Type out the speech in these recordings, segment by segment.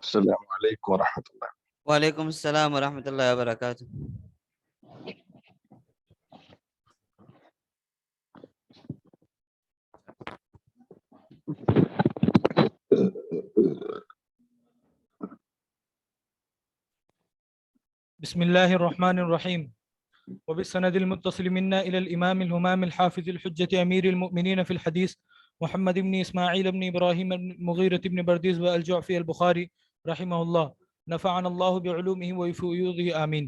السلام علیکم ورحمۃ اللہ۔ وعلیکم السلام ورحمۃ اللہ وبرکاتہ۔ بسم الله الرحمن الرحيم وبالسند المتصل منا إلى الإمام الهمام الحافظ الحجة أمير المؤمنين في الحديث محمد بن إسماعيل بن إبراهيم بن مغيرة بن برديز الجعفي البخاري رحمه الله، نفعنا الله بعلومه وفيوضه آمين.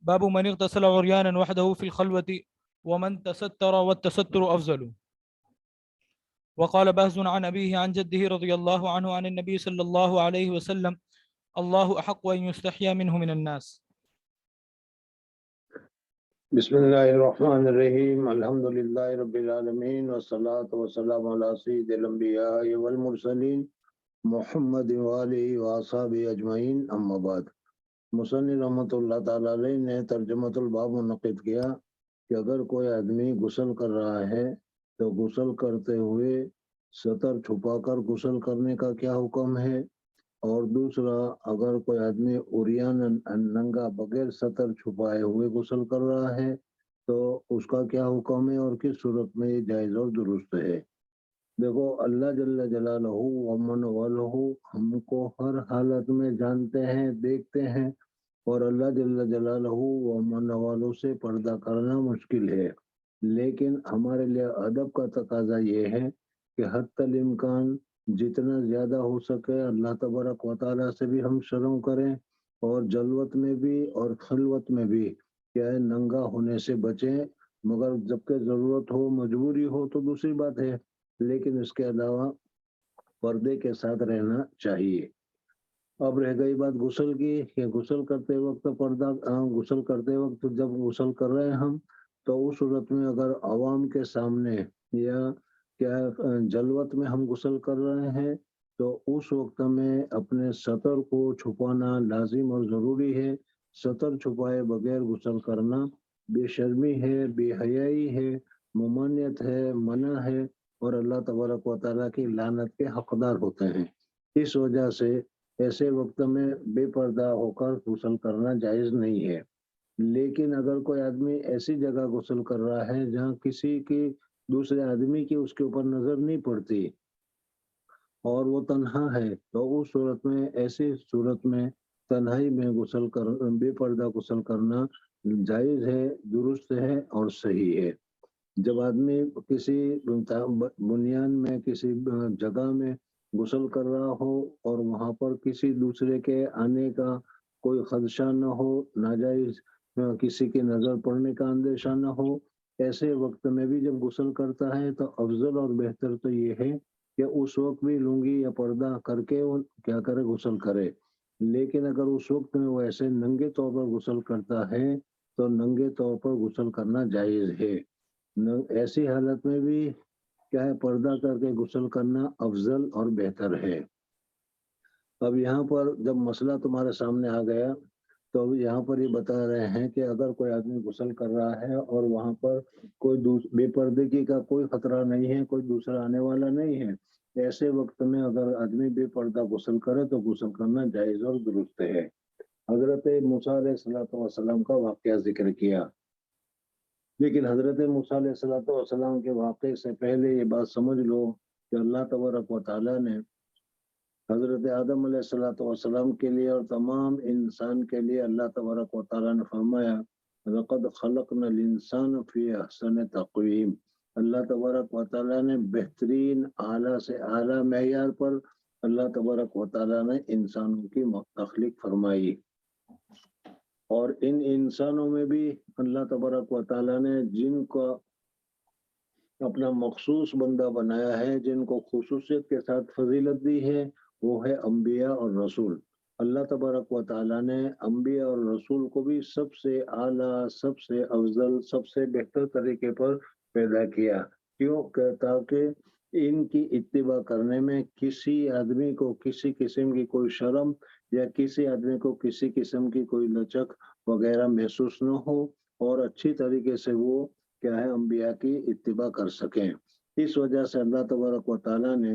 باب من اغتسل عريانا وحده في الخلوة ومن تستر والتستر أفضل. وقال بهز عن أبيه عن جده رضي الله عنه عن النبي صلى الله عليه وسلم: الله أحق أن يستحيا منه من الناس. بسم اللہ الرحمن الرحیم، الحمد للہ رب العالمین والصلاة والسلام علی سید الانبیاء والمرسلین محمد وآلہ وآصحابہ اجمعین، اما بعد۔ مصنف رحمۃ اللہ تعالی علیہ نے ترجمۃ الباب منعقد کیا کہ اگر کوئی آدمی غسل کر رہا ہے تو غسل کرتے ہوئے سطر چھپا کر غسل کرنے کا کیا حکم ہے، اور دوسرا اگر کوئی آدمی عریان ننگا بغیر سطر چھپائے ہوئے غسل کر رہا ہے تو اس کا کیا حکم ہے اور کس صورت میں یہ جائز اور درست ہے۔ دیکھو، اللہ جل جلالہ ومن والہ ہم کو ہر حالت میں جانتے ہیں، دیکھتے ہیں، اور اللہ جل جلالہ ومن والہ سے پردہ کرنا مشکل ہے، لیکن ہمارے لیے ادب کا تقاضا یہ ہے کہ حتی الامکان جتنا زیادہ ہو سکے اللہ تبارک و تعالیٰ سے بھی ہم شرم کریں، اور جلوت میں بھی اور خلوت میں بھی کیا ہے ننگا ہونے سے بچیں، مگر جبکہ ضرورت ہو، مجبوری ہو تو دوسری بات ہے، لیکن اس کے علاوہ پردے کے ساتھ رہنا چاہیے۔ اب رہ گئی بات غسل کی کہ غسل کرتے وقت پردہ، غسل کرتے وقت جب غسل کر رہے ہیں ہم، تو اس صورت میں اگر عوام کے سامنے یا کیا جلوت میں ہم غسل کر رہے ہیں تو اس وقت میں اپنے سطر کو چھپانا لازم اور ضروری ہے۔ سطر چھپائے بغیر غسل کرنا بے شرمی ہے، بے حیائی ہے، ممانعت ہے، منع ہے، اور اللہ تبارک و تعالیٰ کی لعنت کے حقدار ہوتے ہیں۔ اس وجہ سے ایسے وقت میں بے پردہ ہو کر غسل کرنا جائز نہیں ہے۔ لیکن اگر کوئی آدمی ایسی جگہ غسل کر رہا ہے جہاں کسی کی دوسرے آدمی کی اس کے اوپر نظر نہیں پڑتی اور وہ تنہا ہے، تو اس صورت میں، ایسی صورت میں تنہائی میں غسل کر بے پردہ غسل کرنا جائز ہے، درست ہے اور صحیح ہے۔ جب آدمی کسی بنیان میں، کسی جگہ میں غسل کر رہا ہو اور وہاں پر کسی دوسرے کے آنے کا کوئی خدشہ نہ ہو، ناجائز کسی کی نظر پڑنے کا اندیشہ نہ ہو، ایسے وقت میں بھی جب غسل کرتا ہے تو افضل اور بہتر تو یہ ہے کہ اس وقت بھی لنگی یا پردہ کر کے کیا کرے، غسل کرے۔ لیکن اگر اس وقت میں وہ ایسے ننگے طور پر غسل کرتا ہے تو ننگے طور پر غسل کرنا جائز ہے۔ ایسی حالت میں بھی کیا ہے، پردہ کر کے غسل کرنا افضل اور بہتر ہے۔ اب یہاں پر جب مسئلہ تمہارے سامنے آ گیا تو اب یہاں پر یہ بتا رہے ہیں کہ اگر کوئی آدمی غسل کر رہا ہے اور وہاں پر کوئی بے پردگی کا کوئی خطرہ نہیں ہے، کوئی دوسرا آنے والا نہیں ہے، ایسے وقت میں اگر آدمی بے پردہ غسل کرے تو غسل کرنا جائز اور درست ہے۔ حضرت موسیٰ علیہ السلام کا واقعہ ذکر کیا، لیکن حضرت موسیٰ علیہ السلام کے واقعے سے پہلے یہ بات سمجھ لو کہ اللہ تبارک و تعالیٰ نے حضرت آدم علیہ السلام کے لیے اور تمام انسان کے لیے اللہ تبارک و تعالیٰ نے فرمایا لَقَدْ خَلَقْنَا الْإِنسَانَ فِي أَحْسَنِ تَقْوِيمٍ۔ اللہ تبارک و تعالیٰ نے بہترین اعلیٰ سے اعلیٰ معیار پر اللہ تبارک و تعالیٰ نے انسانوں کی تخلیق فرمائی، اور ان انسانوں میں بھی اللہ تبارک و تعالیٰ نے جن کو اپنا مخصوص بندہ بنایا ہے، جن کو خصوصیت کے ساتھ فضیلت دی ہے، وہ ہے انبیاء اور رسول۔ اللہ تبارک و تعالیٰ نے انبیاء اور رسول کو بھی سب سے اعلیٰ، سب سے افضل، سب سے بہتر طریقے پر پیدا کیا۔ کیوں کہ تاکہ ان کی اتباع کرنے میں کسی آدمی کو کسی قسم کی کوئی شرم یا کسی آدمی کو کسی قسم کی کوئی لچک وغیرہ محسوس نہ ہو، اور اچھی طریقے سے وہ کیا ہے انبیاء کی اتباع کر سکیں۔ اس وجہ سے اللہ تبارک و تعالیٰ نے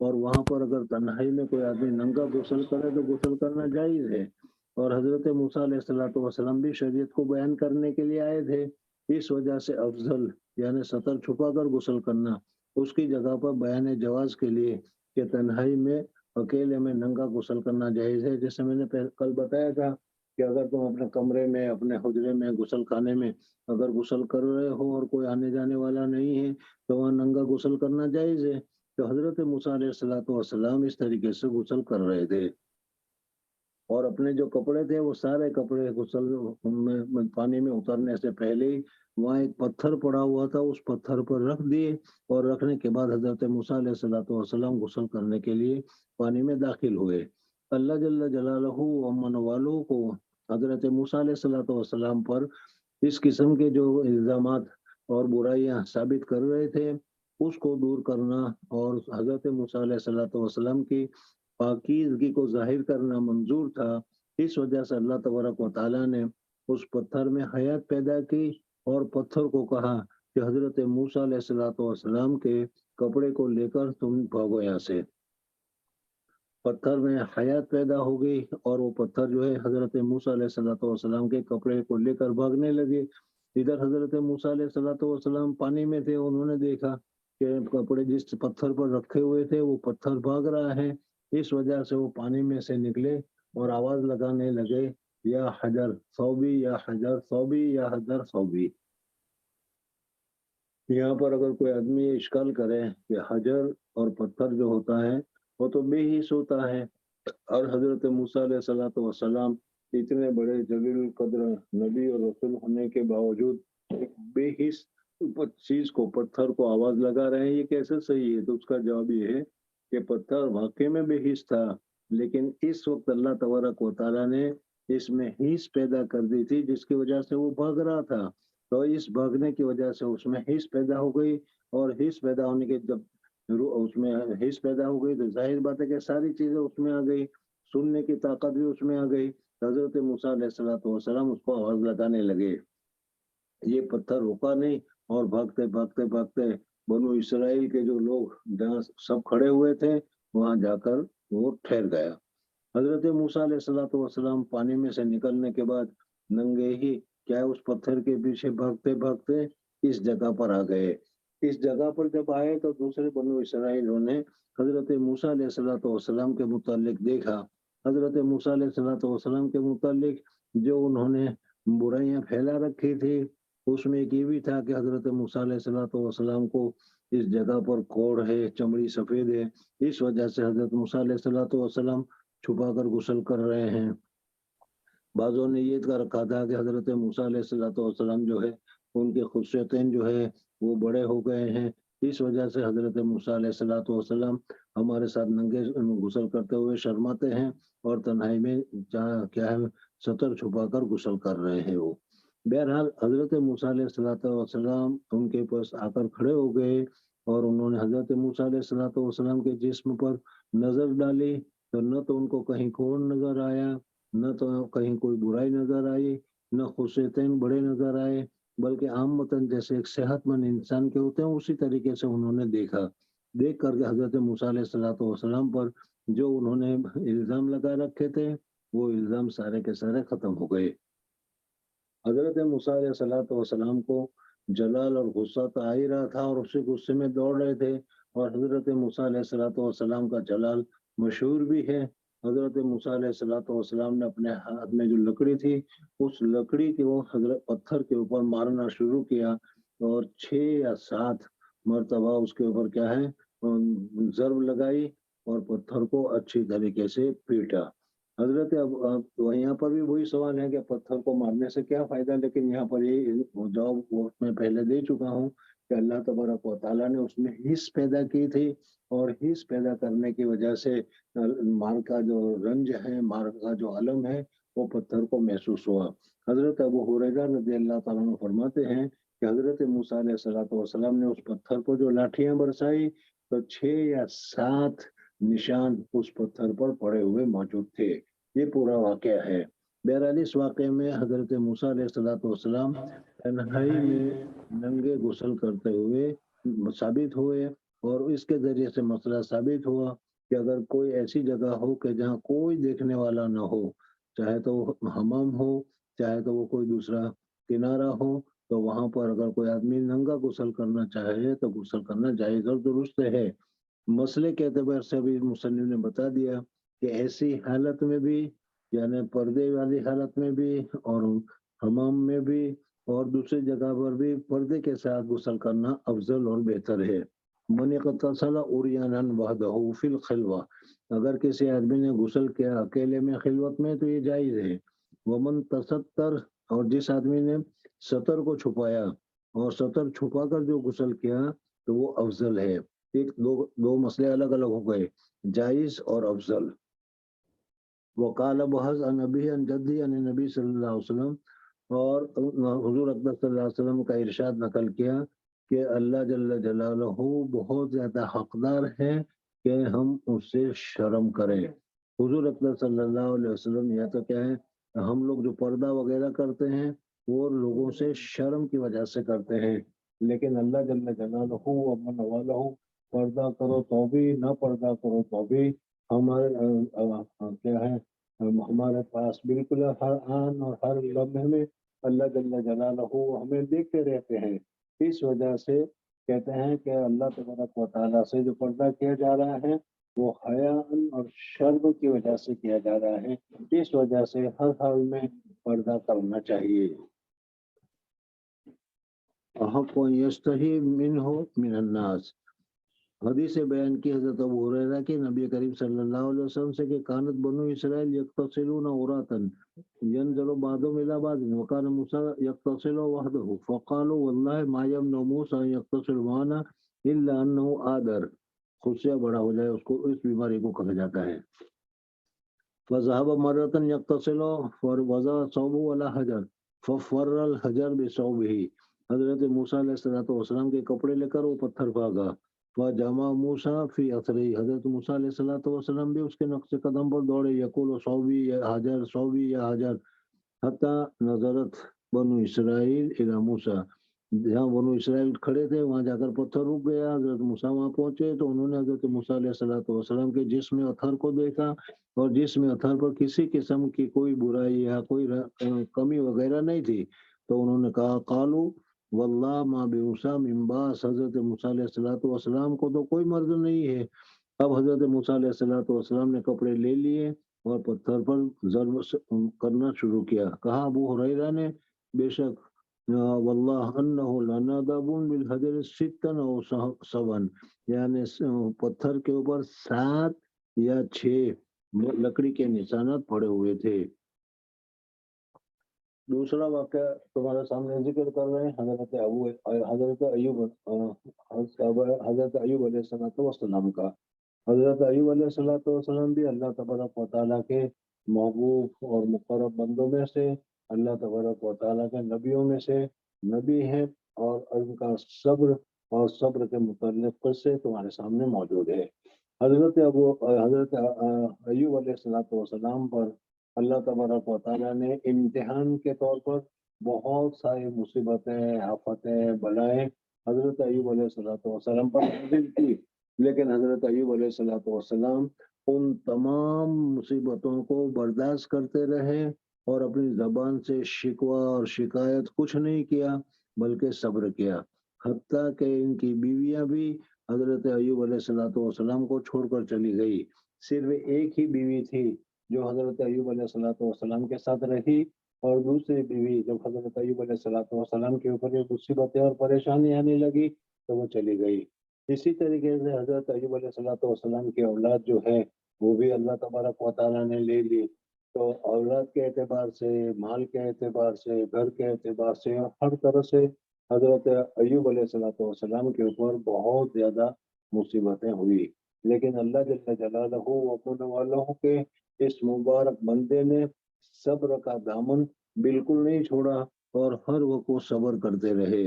اور وہاں پر اگر تنہائی میں کوئی آدمی ننگا غسل کرے تو غسل کرنا جائز ہے. اور حضرت موسیٰ علیہ الصلوۃ والسلام بھی شریعت کو بیان کرنے کے لیے آئے تھے. اس وجہ سے افضل یعنی سطر چھپا کر غسل کرنا اس کی جگہ پر بیان جواز کے لیے کہ تنہائی میں اکیلے میں ننگا غسل کرنا جائز ہے. جیسے میں نے کل بتایا تھا کہ اگر تم اپنے کمرے میں اپنے حجرے میں غسل خانے میں اگر غسل کر رہے ہو اور کوئی آنے جانے والا نہیں ہے تو وہاں ننگا غسل کرنا جائز ہے. تو حضرت موسیٰ علیہ الصلوۃ والسلام اس طریقے سے غسل کر رہے تھے اور اپنے جو کپڑے تھے وہ سارے کپڑے غسل میں پانی میں اترنے سے پہلے ہی وہاں ایک پتھر پڑا ہوا تھا اس پتھر پر رکھ دیے اور رکھنے کے بعد حضرت موسیٰ علیہ الصلوۃ والسلام غسل کرنے کے لیے پانی میں داخل ہوئے. اللہ جل جلالہ و من والوں کو حضرت موسیٰ علیہ الصلوۃ والسلام پر اس قسم کے جو الزامات اور برائیاں ثابت کر رہے تھے اس کو دور کرنا اور حضرت موسیٰ علیہ الصلوۃ والسلام کی پاکیزگی کو ظاہر کرنا منظور تھا. اس وجہ سے اللہ تبارک و تعالیٰ نے اس پتھر میں حیات پیدا کی اور پتھر کو کہا کہ حضرت موسیٰ علیہ الصلوۃ والسلام کے کپڑے کو لے کر تم بھاگو یہاں سے. پتھر میں حیات پیدا ہو گئی اور وہ پتھر جو ہے حضرت موسیٰ علیہ الصلوۃ والسلام کے کپڑے کو لے کر بھاگنے لگے. ادھر حضرت موسیٰ علیہ الصلوۃ والسلام پانی میں تھے. انہوں نے دیکھا کہ کپڑے جس پتھر پر رکھے ہوئے تھے وہ پتھر بھاگ رہا ہے. اس وجہ سے وہ پانی میں سے نکلے اور آواز لگانے لگے یا حجر صوبی یا حجر صوبی یا حجر صوبی. یہاں پر اگر کوئی آدمی یہ اشکال کرے کہ حجر اور پتھر جو ہوتا ہے وہ تو بے حس ہوتا ہے اور حضرت موسیٰ علیہ الصلوۃ والسلام اتنے بڑے جلیل القدر نبی اور رسول ہونے کے باوجود ایک بے حس چیز کو پتھر کو آواز لگا رہے ہیں یہ کیسے صحیح ہے؟ تو اس کا جواب یہ ہے کہ پتھر واقعی میں بے حس تھا لیکن اس وقت اللہ تبارک و تعالیٰ نے اس میں حس پیدا کر دی تھی جس کی وجہ سے وہ بھاگ رہا تھا. تو اس بھاگنے کی وجہ سے اس میں حس پیدا ہو گئی اور حس پیدا ہونے کے جب اس میں حس پیدا ہو گئی تو ظاہر بات ہے کہ ساری چیزیں اس میں آ گئی. سننے کی طاقت بھی اس میں آ گئی. حضرت موسیٰ علیہ الصلوۃ والسلام اس کو آواز لگانے لگے. یہ پتھر رکا نہیں اور بھاگتے بھاگتے بھاگتے بنو اسرائیل کے جو لوگ جہاں سب کھڑے ہوئے تھے وہاں جا کر وہ ٹھہر گیا. حضرت موسیٰ علیہ الصلوۃ والسلام پانی میں سے نکلنے کے بعد ننگے ہی کیا اس پتھر کے پیچھے بھاگتے بھاگتے اس جگہ پر آ گئے. اس جگہ پر جب آئے تو دوسرے بنو اسرائیلوں نے حضرت موسیٰ علیہ الصلوۃ والسلام کے متعلق دیکھا. حضرت موسیٰ علیہ الصلوۃ والسلام کے متعلق جو انہوں نے برائیاں پھیلا رکھی تھی اس میں ایک یہ بھی تھا کہ حضرت موسیٰ علیہ الصلوۃ والسلام کو اس جگہ پر کوڑ ہے چمڑی سفید ہے اس وجہ سے حضرت موسیٰ علیہ الصلوۃ والسلام چھپا کر غسل کر رہے ہیں. بعضوں نے یہ کہا رکھا تھا کہ حضرت موسیٰ علیہ الصلوۃ والسلام جو ہے ان کے خصیتین جو ہے وہ بڑے ہو گئے ہیں اس وجہ سے حضرت موسیٰ علیہ الصلوۃ والسلام ہمارے ساتھ ننگے غسل کرتے ہوئے شرماتے ہیں اور تنہائی میں کیا ہے سطر چھپا کر غسل کر رہے ہیں. وہ بہرحال حضرت موسیٰ علیہ الصلوۃ والسلام ان کے پاس آ کر کھڑے ہو گئے اور انہوں نے حضرت موسیٰ علیہ الصلوۃ والسلام کے جسم پر نظر ڈالی تو نہ تو ان کو کہیں کوڑ نظر آیا نہ تو کہیں کوئی برائی نظر آئی نہ خصیتین بڑے نظر آئے بلکہ عامتاً جیسے ایک صحت مند انسان کے ہوتے ہیں اسی طریقے سے انہوں نے دیکھا. دیکھ کر کے حضرت موسیٰ علیہ الصلوۃ والسلام پر جو انہوں نے الزام لگا رکھے تھے وہ الزام سارے کے سارے ختم ہو گئے. حضرت موسیٰ علیہ الصلوۃ والسلام کو جلال اور غصہ تو آ ہی رہا تھا اور اسی غصے میں دوڑ رہے تھے اور حضرت موسیٰ علیہ الصلوۃ والسلام کا جلال مشہور بھی ہے. حضرت موسیٰ علیہ الصلوۃ والسلام نے اپنے ہاتھ میں جو لکڑی تھی اس لکڑی کے وہ حضرت پتھر کے اوپر مارنا شروع کیا اور 6 یا 7 مرتبہ اس کے اوپر کیا ہے ضرب لگائی اور پتھر کو اچھی طریقے سے پیٹا. حضرت اب یہاں پر بھی وہی سوال ہے کہ پتھر کو مارنے سے کیا فائدہ لیکن یہاں پر یہ جواب میں پہلے دے چکا ہوں کہ اللہ تبارک و تعالیٰ نے اس میں حس پیدا کی تھی اور حس پیدا کرنے کی وجہ سے مار کا جو رنج ہے مار کا جو علم ہے وہ پتھر کو محسوس ہوا. حضرت ابو ہریرہ رضی اللہ تعالیٰ عنہ فرماتے ہیں کہ حضرت موسیٰ علیہ الصلوۃ والسلام نے اس پتھر کو جو لاٹھیاں برسائی تو 6 یا 7 نشان اس پتھر پر پڑے ہوئے موجود تھے. یہ پورا واقعہ ہے. بہرحال اس واقعے میں حضرت موسیٰ علیہ الصلوۃ والسلام تنہائی میں ننگے غسل کرتے ہوئے ثابت ہوئے اور اس کے ذریعے سے مسئلہ ثابت ہوا کہ اگر کوئی ایسی جگہ ہو کہ جہاں کوئی دیکھنے والا نہ ہو، چاہے تو وہ حمام ہو، چاہے تو وہ کوئی دوسرا کنارہ ہو، تو وہاں پر اگر کوئی آدمی ننگا غسل کرنا چاہے تو غسل کرنا جائز اور درست ہے۔ مسئلے کے اعتبار سے بھی مصنف نے بتا دیا کہ ایسی حالت میں بھی، یعنی پردے والی حالت میں بھی، اور حمام میں بھی، اور دوسری جگہ پر بھی پردے کے ساتھ غسل کرنا افضل اور بہتر ہے۔ من اغتسل عریانا وحدہ فی الخلوہ، اگر کسی آدمی نے غسل کیا اکیلے میں خلوت میں تو یہ جائز ہے۔ ومن تستر، اور جس آدمی نے سطر کو چھپایا اور سطر چھپا کر جو غسل کیا تو وہ افضل ہے۔ ایک دو مسئلے الگ الگ ہو گئے، جائز اور افضل۔ وقال بحث عن نبی عن جدی عن نبی صلی اللہ علیہ وسلم، اور حضور اکبر صلی اللہ علیہ وسلم کا ارشاد نقل کیا کہ اللہ جل جلالہ بہت زیادہ حقدار ہے کہ ہم اس سے شرم کریں۔ حضور اکبر صلی اللہ علیہ وسلم یا تو کیا ہے، ہم لوگ جو پردہ وغیرہ کرتے ہیں وہ لوگوں سے شرم کی وجہ سے کرتے ہیں، لیکن اللہ جل جلالہ ومن والہ پردہ کرو تو بھی، نہ پردہ کرو تو بھی ہمارے کیا ہے، ہمارے پاس بالکل ہر آن اور ہر لمحے میں اللہ جل جلالہ ہمیں دیکھتے رہتے ہیں۔ اس وجہ سے کہتے ہیں کہ اللہ تبارک و تعالیٰ سے جو پردہ کیا جا رہا ہے وہ حیا اور شرم کی وجہ سے کیا جا رہا ہے، اس وجہ سے ہر حال میں پردہ کرنا چاہیے۔ حق یستحی منہ من الناس، حدیث بیان کی حضرت ابو ہریرہ کی نبی کریم صلی اللہ علیہ وسلم سے کہ کانت بنو اسرائیل یغتسلون عراتا ينزل بعضهم الى بعض وكان موسى يغتسل وحده فقالوا والله ما يمنع موسى ان يغتسل معنا الا انه آدر، خصیہ بڑا ہو جائے اس کو، اس بیماری کو کہا جاتا ہے۔ فذهب مرة يغتسل فوضع ثوبه على حجر ففر الحجر بثوبه، حضرت موسیٰ علیہ السلام کے کپڑے لے کر وہ پتھر بھاگا۔ فجمع موسیٰ فی اثری، حضرت موسیٰ علیہ السلام بھی اس کے نقش قدم پر دوڑے، یقول صوبی یا حجر صوبی یا حجر، حتی نظرت بنو اسرائیل الی موسیٰ، جہاں بنو اسرائیل کھڑے تھے وہاں جا کر پتھر رک گیا، حضرت موسیٰ وہاں پہنچے تو انہوں نے حضرت موسیٰ علیہ السلام کے جسم اطہر کو دیکھا، اور جسم اطہر پر کسی قسم کی کوئی برائی یا کوئی کمی وغیرہ نہیں تھی، تو انہوں نے کہا قالوا واللہ ما بموسیٰ من باس، حضرت موسیٰ علیہ السلام کو تو کوئی مرض نہیں ہے۔ اب حضرت موسیٰ علیہ السلام نے کپڑے لے لیے اور پتھر پر ضرب کرنا شروع کیا۔ کہا ابو ہریرہ نے بے شک واللہ انہ لنادب بالحجر ستا او سبعا، یعنی پتھر کے اوپر 7 یا 6 لکڑی کے نشانات پڑے ہوئے تھے۔ دوسرا واقعہ تمہارے سامنے ذکر کر رہے ہیں، حضرت ایوب علیہ السلام کا۔ حضرت ایوب علیہ السلام بھی اللہ تبارک و تعالیٰ کے محبوب اور مقرب بندوں میں سے، اللہ تبارک و تعالیٰ کے نبیوں میں سے نبی ہیں، اور ان کا صبر اور صبر کے متعلق قصے تمہارے سامنے موجود ہے۔ حضرت ایوب علیہ السلام پر اللہ تبارک و تعالیٰ نے امتحان کے طور پر بہت ساری مصیبتیں، آفتیں، بلائیں حضرت ایوب علیہ السلام پر نازل کی، لیکن حضرت ایوب علیہ السلام ان تمام مصیبتوں کو برداشت کرتے رہے اور اپنی زبان سے شکوہ اور شکایت کچھ نہیں کیا بلکہ صبر کیا، حتیٰ کہ ان کی بیویاں بھی حضرت ایوب علیہ السلام کو چھوڑ کر چلی گئی۔ صرف ایک ہی بیوی تھی جو حضرت ایوب علیہ السلام کے ساتھ رہی، اور دوسری بیوی جب حضرت ایوب علیہ السلام کے اوپر یہ مصیبتیں اور پریشانی آنے لگی تو وہ چلی گئی۔ اسی طریقے سے حضرت ایوب علیہ السلام کی اولاد جو ہے وہ بھی اللہ تبارک و تعالیٰ نے لے لی، تو اولاد کے اعتبار سے، مال کے اعتبار سے، گھر کے اعتبار سے، ہر طرح سے حضرت ایوب علیہ السلام کے اوپر بہت زیادہ مصیبتیں ہوئی، لیکن اللہ جل جلالہ ومن والہ کے اس مبارک بندے نے صبر کا دامن بالکل نہیں چھوڑا اور ہر وقت وہ صبر کرتے رہے۔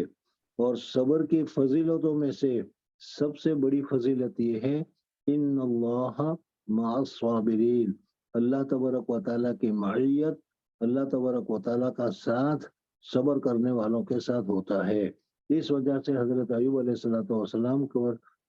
اور صبر کی فضیلتوں میں سے سب سے بڑی فضیلت یہ ہے ان اللہ مع الصابرین، اللہ تبارک و تعالیٰ کی معیت، اللہ تبارک و تعالیٰ کا ساتھ صبر کرنے والوں کے ساتھ ہوتا ہے۔ اس وجہ سے حضرت ایوب علیہ السلام کو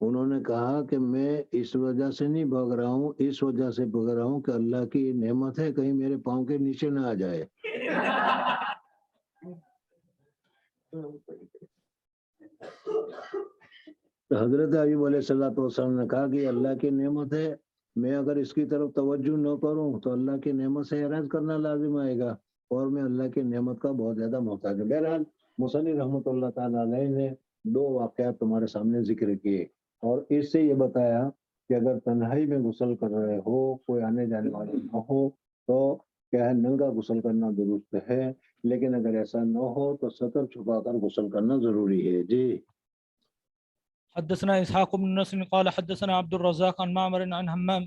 انہوں نے کہا کہ میں اس وجہ سے نہیں بھاگ رہا ہوں، اس وجہ سے بھاگ رہا ہوں کہ اللہ کی نعمت ہے کہیں میرے پاؤں کے نیچے نہ آ جائے۔ تو حضرت ایوب علیہ الصلوۃ والسلام نے کہا کہ اللہ کی نعمت ہے، میں اگر اس کی طرف توجہ نہ کروں تو اللہ کی نعمت سے اعراض کرنا لازم آئے گا، اور میں اللہ کی نعمت کا بہت زیادہ محتاج ہوں۔ بہرحال مصنف رحمۃ اللہ تعالیٰ علیہ نے دو واقعات تمہارے سامنے ذکر کیے، اور اس سے یہ بتایا کہ اگر تنہائی میں غسل کر رہے ہو، کوئی آنے جانے والے نہ ہو، تو کیا ہے ننگا غسل کرنا درست ہے، لیکن اگر ایسا نہ ہو تو سطر چھپا کر غسل کرنا ضروری ہے۔ جی حدثنا اسحاق بن نصر قال حدثنا عبد الرزاق عن معمر عن همام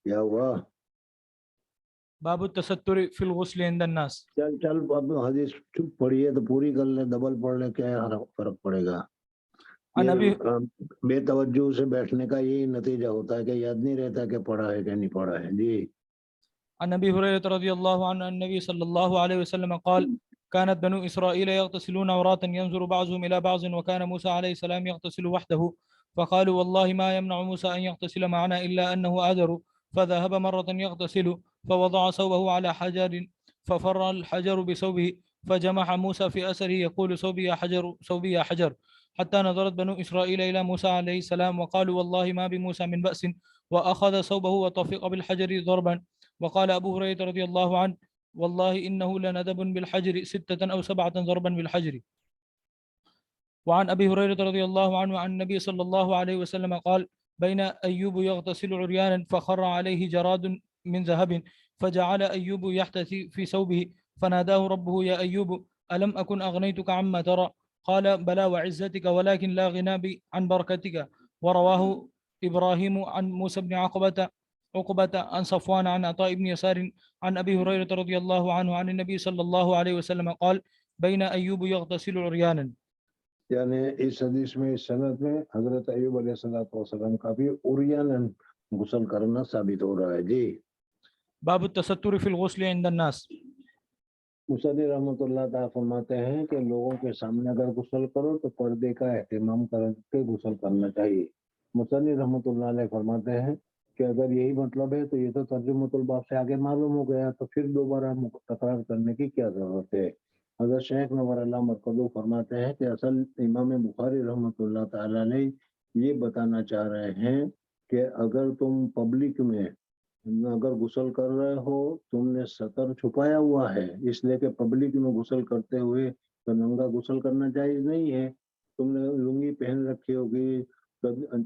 کیا ہوا؟ باب التستر فی الغسل عند الناس۔ چل اب حدیث چپ پڑھی ہے تو پوری کر لیں، ڈبل پڑھ لیں، کیا فرق پڑے گا؟ عن ابی یہ بے توجہ سے بیٹھنے کا یہی نتیجہ ہوتا ہے کہ یاد نہیں رہتا کہ پڑھا ہے کہ نہیں پڑھا ہے۔ جی عن ابي هريره رضي الله عنه عن النبي صلى الله عليه وسلم قال كانت بنو اسرائيل يغتسلون عراة ينظر بعضهم الى بعض وكان موسى عليه السلام يغتسل وحده فقالوا والله ما يمنع موسى ان يغتسل معنا الا انه عذر فذهب مرة يغتسل فوضع ثوبه على حجر ففر الحجر بثوبه فجمح موسى في اثره يقول ثوبي يا حجر ثوبي يا حجر حتى نظرت بنو اسرائيل الى موسى عليه السلام وقالوا والله ما بموسى من بأس واخذ ثوبه وطفق بالحجر ضربا. وقال أبو هريرة رضي الله عنه والله إنه لندب بالحجر 6 أو 7 ضربا بالحجر. وعن أبي هريرة رضي الله عنه عن النبي صلى الله عليه وسلم قال بين أيوب يغتسل عريانا فخر عليه جراد من ذهب فجعل أيوب يحتثي في ثوبه فناداه ربه يا أيوب ألم أكن أغنيتك عما ترى قال بلى وعزتك ولكن لا غنى عن بركتك. ورواه إبراهيم عن موسى بن عقبة عن صفوان عن عطاء بن يسار عن أبي هريرة رضي الله عنه عن النبي صلى الله عليه وسلم قال بين أيوب يغتسل عريانا. یعنی اس حدیث میں اس سند میں حضرت ایوب علیہ السلام کا بھی عریانا غسل کرنا ثابت ہو رہا ہے۔ جی باب التستر في الغسل عند الناس۔ مصنف رحمۃ اللہ تعالیٰ فرماتے ہیں کہ لوگوں کے سامنے اگر غسل کرو تو پردے کا اہتمام کر کے غسل کرنا چاہیے۔ مصنف رحمۃ اللہ علیہ فرماتے ہیں کہ اگر یہی مطلب ہے تو یہ تو ترجمۃ الباب سے آگے معلوم ہو گیا، تو پھر دوبارہ تکرار کرنے کی کیا ضرورت ہے؟ حضرت شیخ نور اللہ مرکزو فرماتے ہیں کہ اصل امام بخاری رحمۃ اللہ تعالیٰ نے یہ بتانا چاہ رہے ہیں کہ اگر تم پبلک میں اگر غسل کر رہے ہو، تم نے سطر چھپایا ہوا ہے، اس لیے کہ پبلک میں غسل کرتے ہوئے تو ننگا غسل کرنا جائز نہیں ہے۔ تم نے لنگی پہن رکھی ہوگی،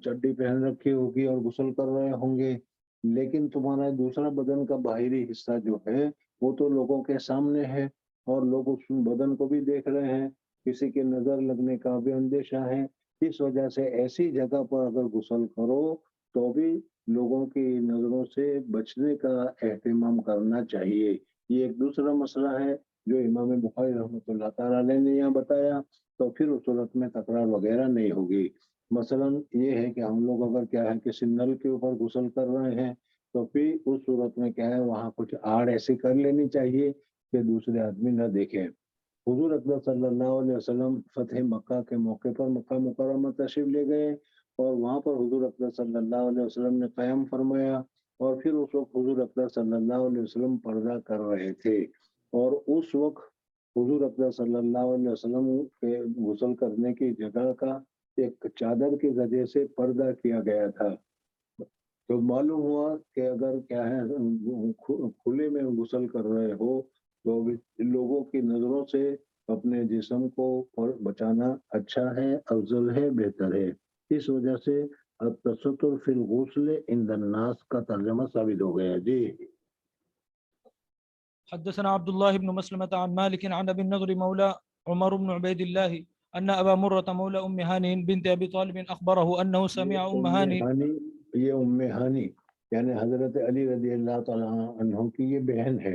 چڈی پہن رکھی ہوگی اور غسل کر رہے ہوں گے، لیکن تمہارا دوسرا بدن کا باہری حصہ جو ہے وہ تو لوگوں کے سامنے ہے، اور لوگ اس بدن کو بھی دیکھ رہے ہیں، کسی کی نظر لگنے کا بھی اندیشہ ہے۔ اس وجہ سے ایسی جگہ پر اگر غسل کرو تو بھی لوگوں کی نظروں سے بچنے کا اہتمام کرنا چاہیے۔ یہ ایک دوسرا مسئلہ ہے جو امام بخاری رحمۃ اللہ تعالیٰ علیہ نے یہاں بتایا، تو پھر اس صورت میں تکرار وغیرہ نہیں ہوگی۔ مثلا یہ ہے کہ ہم لوگ اگر کیا ہے کسی نل کے اوپر غسل کر رہے ہیں تو پھر اس صورت میں کیا ہے وہاں کچھ آڑ ایسی کر لینی چاہیے کہ دوسرے آدمی نہ دیکھیں۔ حضور اکبر صلی اللہ علیہ وسلم فتح مکہ کے موقع پر مکہ مکرمہ تشریف لے گئے، اور وہاں پر حضور اکبر صلی اللہ علیہ وسلم نے قیام فرمایا، اور پھر اس وقت حضور اکبر صلی اللہ علیہ وسلم پردہ کر رہے تھے، اور اس وقت حضور اکبر صلی اللہ علیہ وسلم کے غسل کرنے کی جگہ کا ایک چادر کے ذریعے سے پردہ کیا گیا تھا۔ تو معلوم ہوا کہ اگر کیا ہے کھلے میں غسل کر رہے ہو تو لوگوں کی نظروں سے اپنے جسم کو بچانا اچھا ہے، افضل ہے، بہتر ہے۔ اس وجہ سے التستر فی الغسل عند الناس کا ترجمہ ثابت ہو گیا۔ جی حدثنا عبد الله بن مسلمة عن مالك عن أبي النضر مولى عمر بن عبيد الله أن أبا مرة مولى أم هاني بنت أبي طالب أخبره أنه سمع أم هاني یہ ام ہانی یعنی حضرت علی رضی اللہ تعالیٰ عنہ کی یہ بہن ہے،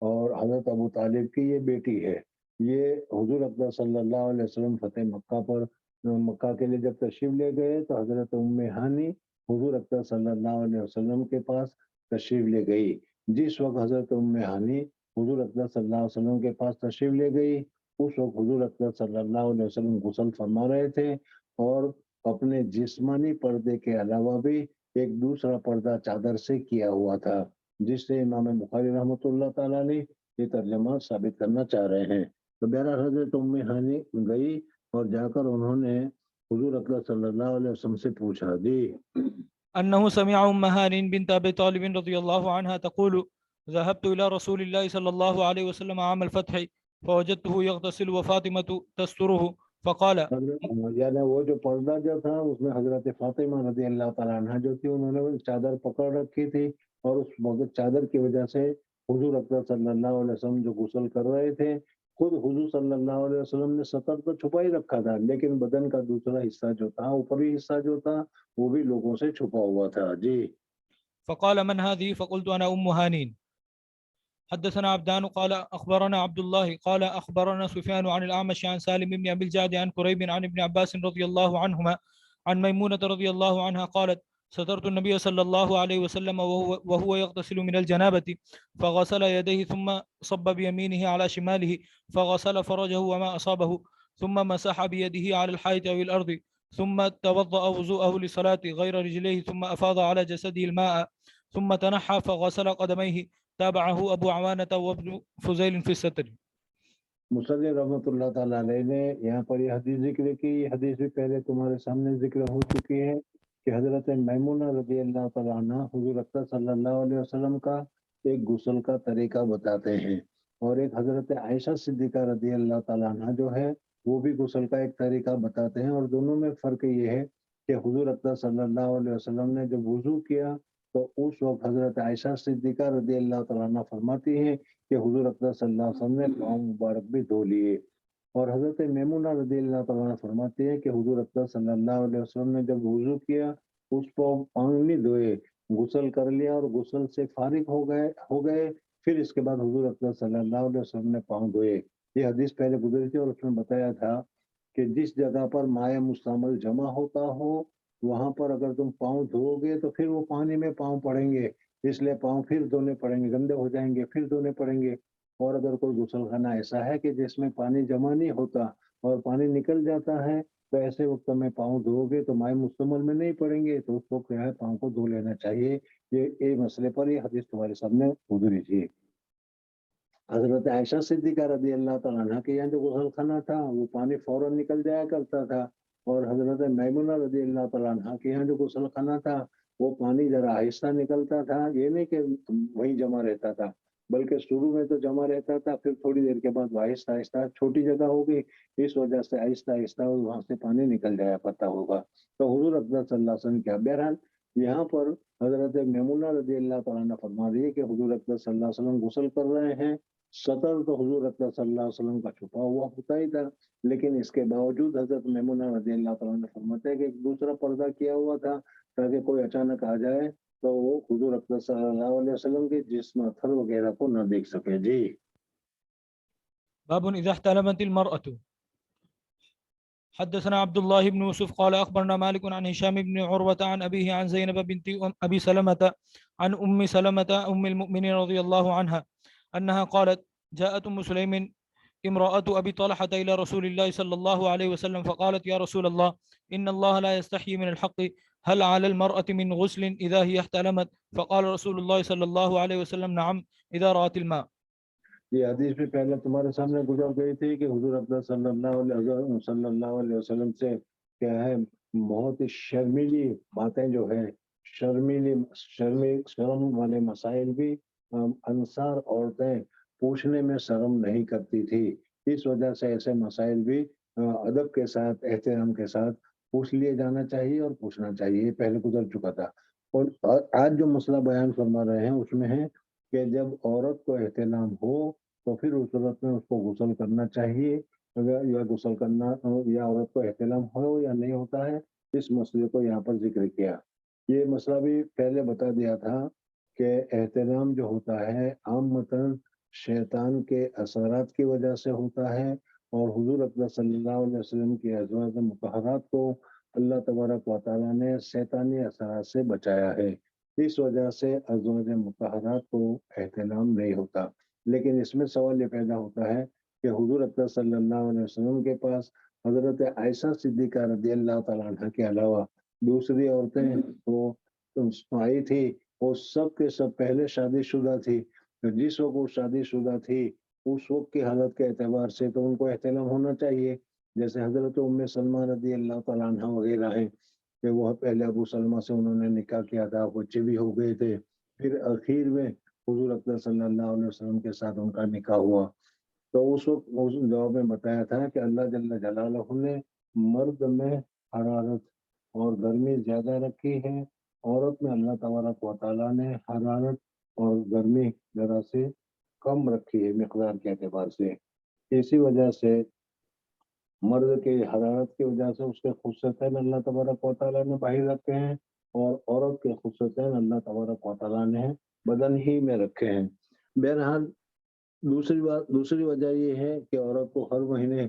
اور حضرت ابو طالب کی یہ بیٹی ہے۔ یہ حضور اکبر صلی اللہ علیہ وسلم فتح مکہ پر مکہ کے لیے جب تشریف لے گئے تو حضرت ام ہانی حضور اکبر صلی اللہ علیہ وسلم کے پاس تشریف لے گئی۔ جس وقت حضرت ام ہانی حضور اکبر صلی اللہ علیہ وسلم کے پاس تشریف لے گئی اس وقت حضور اکرم صلی اللہ علیہ وسلم غسل فرما رہے تھے اور اپنے جسمانی پردے کے علاوہ بھی ایک دوسرا پردہ چادر سے کیا ہوا تھا، جس سے امام بخاری رحمۃ اللہ تعالیٰ علیہ یہ ترجمہ ثابت کرنا چاہ رہے ہیں۔ تو بہرحال حضرت ام ہانی گئی اور جا کر انہوں نے حضور اکرم صلی اللہ علیہ وسلم سے پوچھا جی أنه سمع أم هانٍ بنت أبي طالب رضي الله عنها تقول ذهبت إلى رسول الله صلى الله عليه وسلم عام الفتح فوجدته يغتسل وفاطمة تستره فقال یعنی وہ جو پردہ جو تھا اس میں حضرت فاطمہ رضی اللہ تعالیٰ عنہ جو تھی انہوں نے وہ چادر پکڑ رکھی تھی اور اس وقت چادر کی وجہ سے حضور اکرم صلی اللہ علیہ وسلم جو غسل کر رہے تھے، خود حضور صلی اللہ علیہ وسلم نے سطر تو چھپا ہی رکھا تھا، لیکن بدن کا دوسرا حصہ جو تھا، اوپری حصہ جو تھا، وہ بھی لوگوں سے چھپا ہوا تھا جی۔ فقال من هذه فقلت أنا أم هانين. حدثنا عبدان قال أخبرنا عبد الله قال أخبرنا سفيان عن الأعمش عن سالم بن أبي الجعد عن كريب عن ابن عباس رضي الله عنهما عن ميمونة رضي الله عنها قالت سترت النبي صلى الله عليه وسلم وهو يغتسل من الجنابة فغسل يديه ثم صب بيمينه على شماله فغسل فرجه وما أصابه ثم مسح بيده على الحائط أو الأرض ثم توضأ وضوءه لصلاة غير رجليه ثم أفاض على جسده الماء ثم تنحى فغسل قدميه تابعه ابو عوانة وابن فضیل فی الستر۔ مصنف رحمۃ اللہ تعالیٰ علیہ نے یہاں پر یہ حدیث ذکر کی، یہ حدیث بھی پہلے تمہارے سامنے ذکر ہو چکی ہے کہ حضرت میمونہ رضی اللہ تعالیٰ عنہ حضور اکرم صلی اللہ علیہ وسلم کا ایک غسل کا طریقہ بتاتے ہیں، اور ایک حضرت عائشہ صدیقہ رضی اللہ تعالیٰ عنہ جو ہے وہ بھی غسل کا ایک طریقہ بتاتے ہیں، اور دونوں میں فرق یہ ہے کہ حضور اکرم صلی اللہ علیہ وسلم نے جب وضو کیا تو اس وقت حضرت عائشہ صدیقہ رضی اللہ تعالیٰ عنہ فرماتی ہیں کہ حضور اکرم صلی اللہ علیہ وسلم نے پاؤں مبارک بھی دھو لیے، اور حضرت میمونہ رضی اللہ تعالیٰ عنہ فرماتی ہیں کہ حضور اکرم صلی اللہ علیہ وسلم نے جب وضو کیا اس کو پاؤں نہیں دھوئے، غسل کر لیا اور غسل سے فارغ ہو گئے، پھر اس کے بعد حضور اکرم صلی اللہ علیہ وسلم نے پاؤں دھوئے۔ یہ حدیث پہلے گزری تھی اور اس میں بتایا تھا کہ جس جگہ پر مائع مستعمل جمع ہوتا ہو وہاں پر اگر تم پاؤں دھو گے تو پھر وہ پانی میں پاؤں پڑیں گے، اس لیے پاؤں پھر دھونے پڑیں گے، گندے ہو جائیں گے، پھر دھونے پڑیں گے۔ اور اگر کوئی غسل خانہ ایسا ہے کہ جس میں پانی جمع نہیں ہوتا اور پانی نکل جاتا ہے تو ایسے وقت میں پاؤں دھو گے تو مائع مستعمل میں نہیں پڑیں گے، تو اس کو کیا ہے پاؤں کو دھو لینا چاہیے۔ یہ مسئلے پر یہ حدیث تمہارے سامنے گزری تھی۔ حضرت عائشہ صدیقہ رضی اللہ تعالیٰ عنہ کے یہاں جو غسل خانہ تھا وہ پانی فوراً نکل جایا کرتا تھا، اور حضرت میمونہ رضی اللہ تعالیٰ عنہ کے یہاں جو غسل خانہ تھا وہ پانی ذرا آہستہ نکلتا تھا، یہ نہیں کہ وہیں جمع رہتا تھا، بلکہ شروع میں تو جمع رہتا تھا، پھر تھوڑی دیر کے بعد وہ آہستہ آہستہ چھوٹی جگہ ہوگی، اس وجہ سے آہستہ آہستہ وہاں سے پانی نکل جایا کرتا ہوگا۔ تو حضور اکرم صلی اللہ علیہ وسلم کیا، بہرحال یہاں پر حضرت میمونہ رضی اللہ تعالیٰ عنہ فرما رہی ہے کہ حضور اکرم صلی اللہ علیہ وسلم غسل کر رہے ہیں، سطر تو حضور اکرم صلی اللہ علیہ وسلم کا چھپا ہوا ہوتا ہی تھا، لیکن اس کے باوجود حضرت میمونہ رضی اللہ تعالیٰ عنہ فرماتے ہیں کہ ایک دوسرا پردہ کیا ہوا تھا تاکہ کوئی اچانک آ جائے تو وہ حضور اکرم صلی اللہ علیہ وسلم کے جسم اتھر وغیرہ کو نہ دیکھ سکے جی۔ باب اذا احتلمت المرأة۔ حدثنا عبد الله بن يوسف قال أخبرنا مالك عن هشام بن عروة عن أبيه عن زينب بنت أبي سلمة عن أم سلمة أم المؤمنين رضي الله عنها أنها قالت جاءت أم سليم امرأة أبي طلحة إلى رسول الله صلى الله عليه وسلم فقالت يا رسول الله إن الله لا يستحيي من الحق هل على المرأة من غسل إذا هي احتلمت؟ فقال رسول الله صلى الله عليه وسلم نعم إذا رأت الماء۔ یہ حدیث بھی پہلے تمہارے سامنے گزر گئی تھی کہ حضور اکرم صلی اللہ علیہ وسلم سے کیا ہے بہت ہی شرمیلی باتیں جو ہے، شرم والے مسائل بھی انصار عورتیں پوچھنے میں شرم نہیں کرتی تھی، اس وجہ سے ایسے مسائل بھی ادب کے ساتھ احترام کے ساتھ پوچھ لیے جانا چاہیے اور پوچھنا چاہیے، یہ پہلے گزر چکا تھا۔ اور آج جو مسئلہ بیان فرما رہے ہیں اس میں ہے کہ جب عورت کو احتلام ہو تو پھر اس صورت میں اس کو غسل کرنا چاہیے، یا غسل کرنا یا عورت کو احتلام ہو یا نہیں ہوتا ہے، اس مسئلے کو یہاں پر ذکر کیا۔ یہ مسئلہ بھی پہلے بتا دیا تھا کہ احتلام جو ہوتا ہے عامتاً شیطان کے اثرات کی وجہ سے ہوتا ہے، اور حضور اکرم صلی اللہ علیہ وسلم کی ازواج مطہرات کو اللہ تبارک و تعالیٰ نے شیطانی اثرات سے بچایا ہے، اس وجہ سے ازواج مطہرات کو احتلام نہیں ہوتا۔ لیکن اس میں سوال یہ پیدا ہوتا ہے کہ حضور اکرم صلی اللہ علیہ وسلم کے پاس حضرت عائشہ صدیقہ رضی اللہ تعالیٰ عنہ کے علاوہ دوسری عورتیں وہ آئی تھی، وہ سب کے سب پہلے شادی شدہ تھی. جس وقت وہ شادی شدہ تھی اس وقت کی حالت کے اعتبار سے تو ان کو احترام ہونا چاہیے. جیسے حضرت ام سلمہ رضی اللہ تعالیٰ عنہ وغیرہ ہیں کہ وہ پہلے ابو سلمہ سے انہوں نے نکاح کیا تھا، بچے بھی ہو گئے تھے، پھر اخیر میں حضور اکرم صلی اللہ علیہ وسلم کے ساتھ ان کا نکاح ہوا. تو اس وقت اس جواب میں بتایا تھا کہ اللہ جل جلالہ نے مرد میں حرارت اور گرمی زیادہ رکھی ہے، عورت میں اللہ تبارک و تعالیٰ نے حرارت اور گرمی ذرا سے کم رکھی ہے مقدار کے اعتبار سے. اسی وجہ سے مرد کے حرارت کی وجہ سے اس کے خصوصیتیں اللہ تبارک و تعالیٰ نے باہر رکھے ہیں، اور عورت کے خصوصیتیں اللہ تبارک و تعالیٰ نے بدن ہی میں رکھے ہیں. بہرحال دوسری وجہ یہ ہے کہ عورت کو ہر مہینے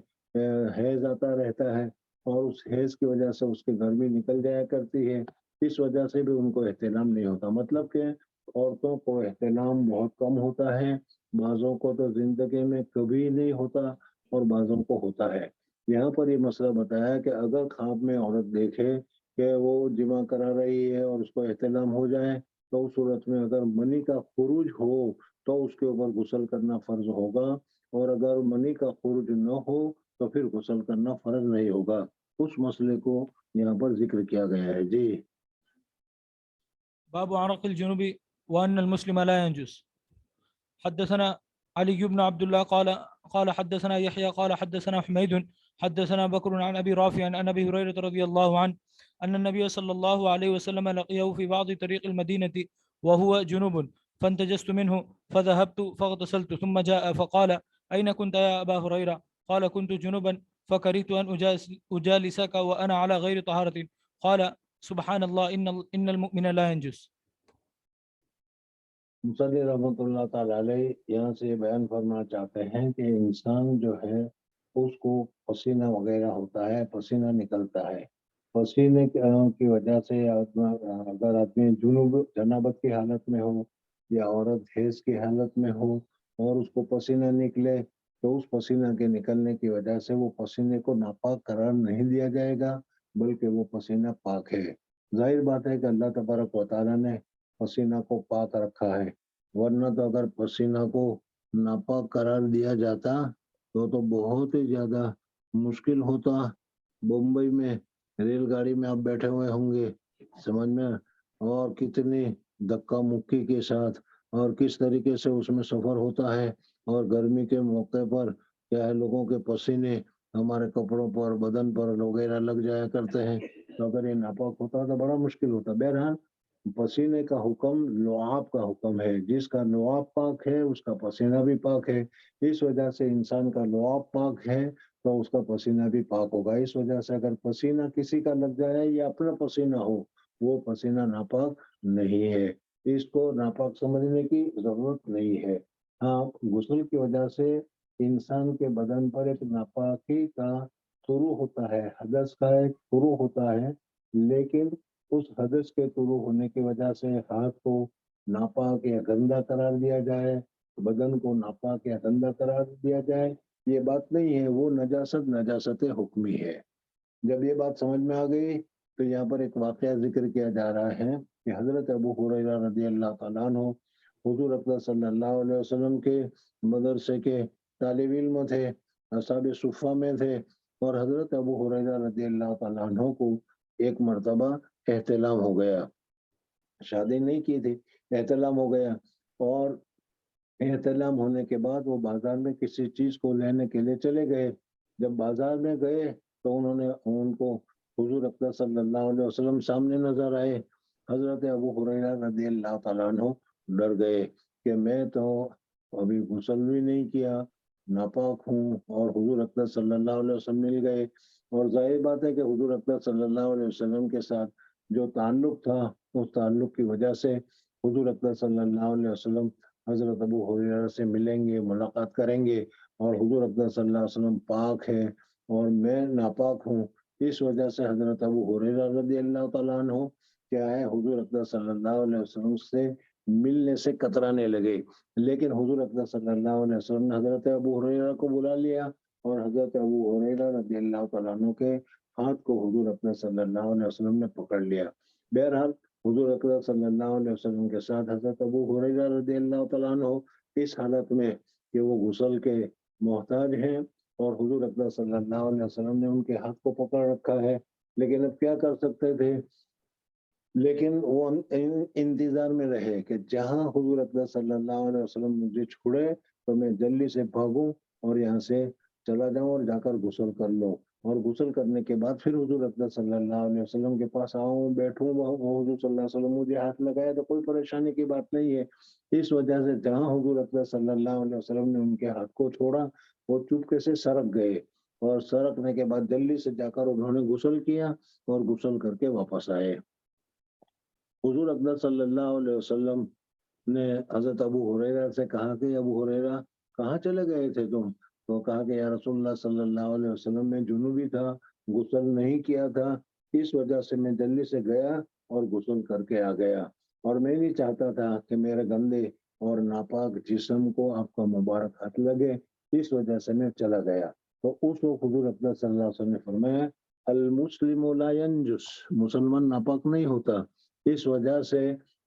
حیض آتا رہتا ہے، اور اس حیض کی وجہ سے اس کی گرمی نکل جایا کرتی ہے. اس وجہ سے بھی ان کو احترام نہیں ہوتا. مطلب کہ عورتوں کو احترام بہت کم ہوتا ہے، بعضوں کو تو زندگی میں کبھی نہیں ہوتا اور بعضوں کو ہوتا ہے. یہاں پر یہ مسئلہ بتایا کہ اگر خواب میں عورت دیکھے کہ وہ جمع کرا رہی ہے اور اس کو احتلام ہو جائے تو اس صورت میں اگر منی کا خروج ہو تو اس کے اوپر غسل کرنا فرض ہوگا، اور اگر منی کا خروج نہ ہو تو پھر غسل کرنا فرض نہیں ہوگا. اس مسئلے کو یہاں پر ذکر کیا گیا ہے. جی باب عرق الجنوب وأن المسلم لا ينجس. حدثنا علي بن عبد الله قال حدثنا يحيى قال حدثنا حميد حدثنا بكر عن أبي رافع عن أبي هريرة رضي الله عنه أن النبي صلى الله عليه وسلم لقيه في بعض طريق المدينة وهو جنوب فانتجست منه فذهبت فاغتسلت ثم جاء فقال أين كنت يا أبا هريرة؟ قال كنت جنوبا فكرهت أن أجالسك وأنا على غير طهارة. قال سبحان الله إن المؤمن لا ينجس. مصلی رحمۃ اللہ تعالیٰ علیہ یہاں سے یہ بیان فرمانا چاہتے ہیں کہ انسان جو ہے اس کو پسینہ وغیرہ ہوتا ہے، پسینہ نکلتا ہے. پسینے کی وجہ سے اگر آدمی جنابت کی حالت میں ہو یا عورت حیض کی حالت میں ہو اور اس کو پسینہ نکلے تو اس پسینہ کے نکلنے کی وجہ سے وہ پسینے کو ناپاک قرار نہیں دیا جائے گا، بلکہ وہ پسینہ پاک ہے. ظاہر بات ہے کہ اللہ تبارک و تعالیٰ نے پسینہ کو پاک رکھا ہے، ورنہ تو اگر پسینہ کو ناپاک قرار دیا جاتا تو بہت ہی زیادہ مشکل ہوتا. بمبئی میں ریل گاڑی میں آپ بیٹھے ہوئے ہوں گے، سمجھ میں، اور کتنی دھکا مکی کے ساتھ اور کس طریقے سے اس میں سفر ہوتا ہے، اور گرمی کے موقع پر کیا ہے لوگوں کے پسینے ہمارے کپڑوں پر، بدن پر وغیرہ لگ جایا کرتے ہیں. تو اگر یہ ناپاک ہوتا تو بڑا مشکل ہوتا. بہرحال پسینے کا حکم لعاب کا حکم ہے، جس کا لعاب پاک ہے اس کا پسینہ بھی پاک ہے. اس وجہ سے انسان کا لعاب پاک ہے تو اس کا پسینہ بھی پاک ہوگا. اس وجہ سے اگر پسینہ کسی کا لگ جائے یا اپنا پسینہ ہو وہ پسینہ ناپاک نہیں ہے، اس کو ناپاک سمجھنے کی ضرورت نہیں ہے. ہاں، غسل کی وجہ سے انسان کے بدن پر ایک ناپاکی کا شروع ہوتا ہے، حدث کا ایک شروع ہوتا ہے، لیکن اس حدث کے شروع ہونے کی وجہ سے ہاتھ کو ناپاک یا گندا قرار دیا جائے، بدن کو ناپاک یا گندا قرار دیا جائے، یہ بات نہیں ہے. وہ نجاست حکمی ہے. جب یہ بات سمجھ میں آ گئی تو یہاں پر ایک واقعہ ذکر کیا جا رہا ہے کہ حضرت ابو ہریرہ رضی اللہ تعالیٰ عنہ حضور اکرم صلی اللہ علیہ وسلم کے مدرسے کے طالب علم تھے، اصحاب صفہ میں تھے، اور حضرت ابو ہریرہ رضی اللہ تعالیٰ عنہ کو ایک مرتبہ احتلام ہو گیا. شادی نہیں کی تھی، احتلام ہو گیا، اور احتلام ہونے کے بعد وہ بازار میں کسی چیز کو لینے کے لیے چلے گئے. جب بازار میں گئے تو انہوں نے ان کو حضور اکرم صلی اللہ علیہ وسلم سامنے نظر آئے. حضرت ابو ہریرہ رضی اللہ تعالیٰ عنہ ڈر گئے کہ میں تو ابھی غسل بھی نہیں کیا، ناپاک ہوں، اور حضور اکرم صلی اللہ علیہ وسلم مل گئے. اور ظاہر بات ہے کہ حضور اکرم صلی اللہ علیہ وسلم کے ساتھ جو تعلق تھا اس تعلق کی وجہ سے حضور اکرم صلی اللہ علیہ وسلم حضرت ابو ہریرہ سے ملیں گے، ملاقات کریں گے، اور حضور اکرم صلی اللہ علیہ وسلم پاک ہے اور میں ناپاک ہوں. اس وجہ سے حضرت ابو ہریرہ رضی اللہ تعالیٰ عنہ کیا ہے حضور اکرم صلی اللہ علیہ وسلم سے ملنے سے کترانے لگے. لیکن حضور اقدس صلی اللہ علیہ وسلم نے حضرت ابو ہریرہ کو بلا لیا اور حضرت ابو ہریرہ رضی اللہ تعالیٰ عنہ کے ہاتھ کو حضور اقدس صلی اللہ علیہ وسلم نے پکڑ لیا. بہرحال حضور اقدس صلی اللہ علیہ وسلم کے ساتھ حضرت ابو ہریرہ رضی اللہ تعالیٰ عنہ اس حالت میں کہ وہ غسل کے محتاج ہیں اور حضور اقدس صلی اللہ علیہ وسلم نے ان کے ہاتھ کو پکڑ رکھا ہے. لیکن اب کیا کر سکتے تھے؟ لیکن وہ انتظار میں رہے کہ جہاں حضور اقدس صلی اللہ علیہ وسلم مجھے چھوڑے تو میں جلدی سے بھاگوں اور یہاں سے چلا جاؤں اور جا کر غسل کر لوں اور غسل کرنے کے بعد پھر حضور اقدس صلی اللہ علیہ وسلم کے پاس آؤں بیٹھوں. وہ حضور صلی اللہ علیہ وسلم مجھے ہاتھ لگایا تو کوئی پریشانی کی بات نہیں ہے. اس وجہ سے جہاں حضور اقدس صلی اللہ علیہ وسلم نے ان کے ہاتھ کو چھوڑا وہ چپکے سے سرک گئے اور سرکنے کے بعد جلدی سے جا کر انہوں نے غسل کیا اور غسل کر کے واپس آئے. حضور اقدس صلی اللہ علیہ وسلم نے حضرت ابو ہریرہ سے کہا کہ ابو ہریرہ کہاں چلے گئے تھے تم؟ تو کہا کہ یا رسول اللہ صلی اللہ علیہ وسلم میں جنوبی تھا، غسل نہیں کیا تھا، اس وجہ سے میں جلدی سے گیا اور غسل کر کے آ گیا اور میں نہیں چاہتا تھا کہ میرے گندے اور ناپاک جسم کو آپ کا مبارک ہاتھ لگے، اس وجہ سے میں چلا گیا. تو اس وقت حضور اقدس صلی اللہ علیہ وسلم نے فرمایا المسلم لا ینجس، مسلمان ناپاک نہیں ہوتا. اس وجہ سے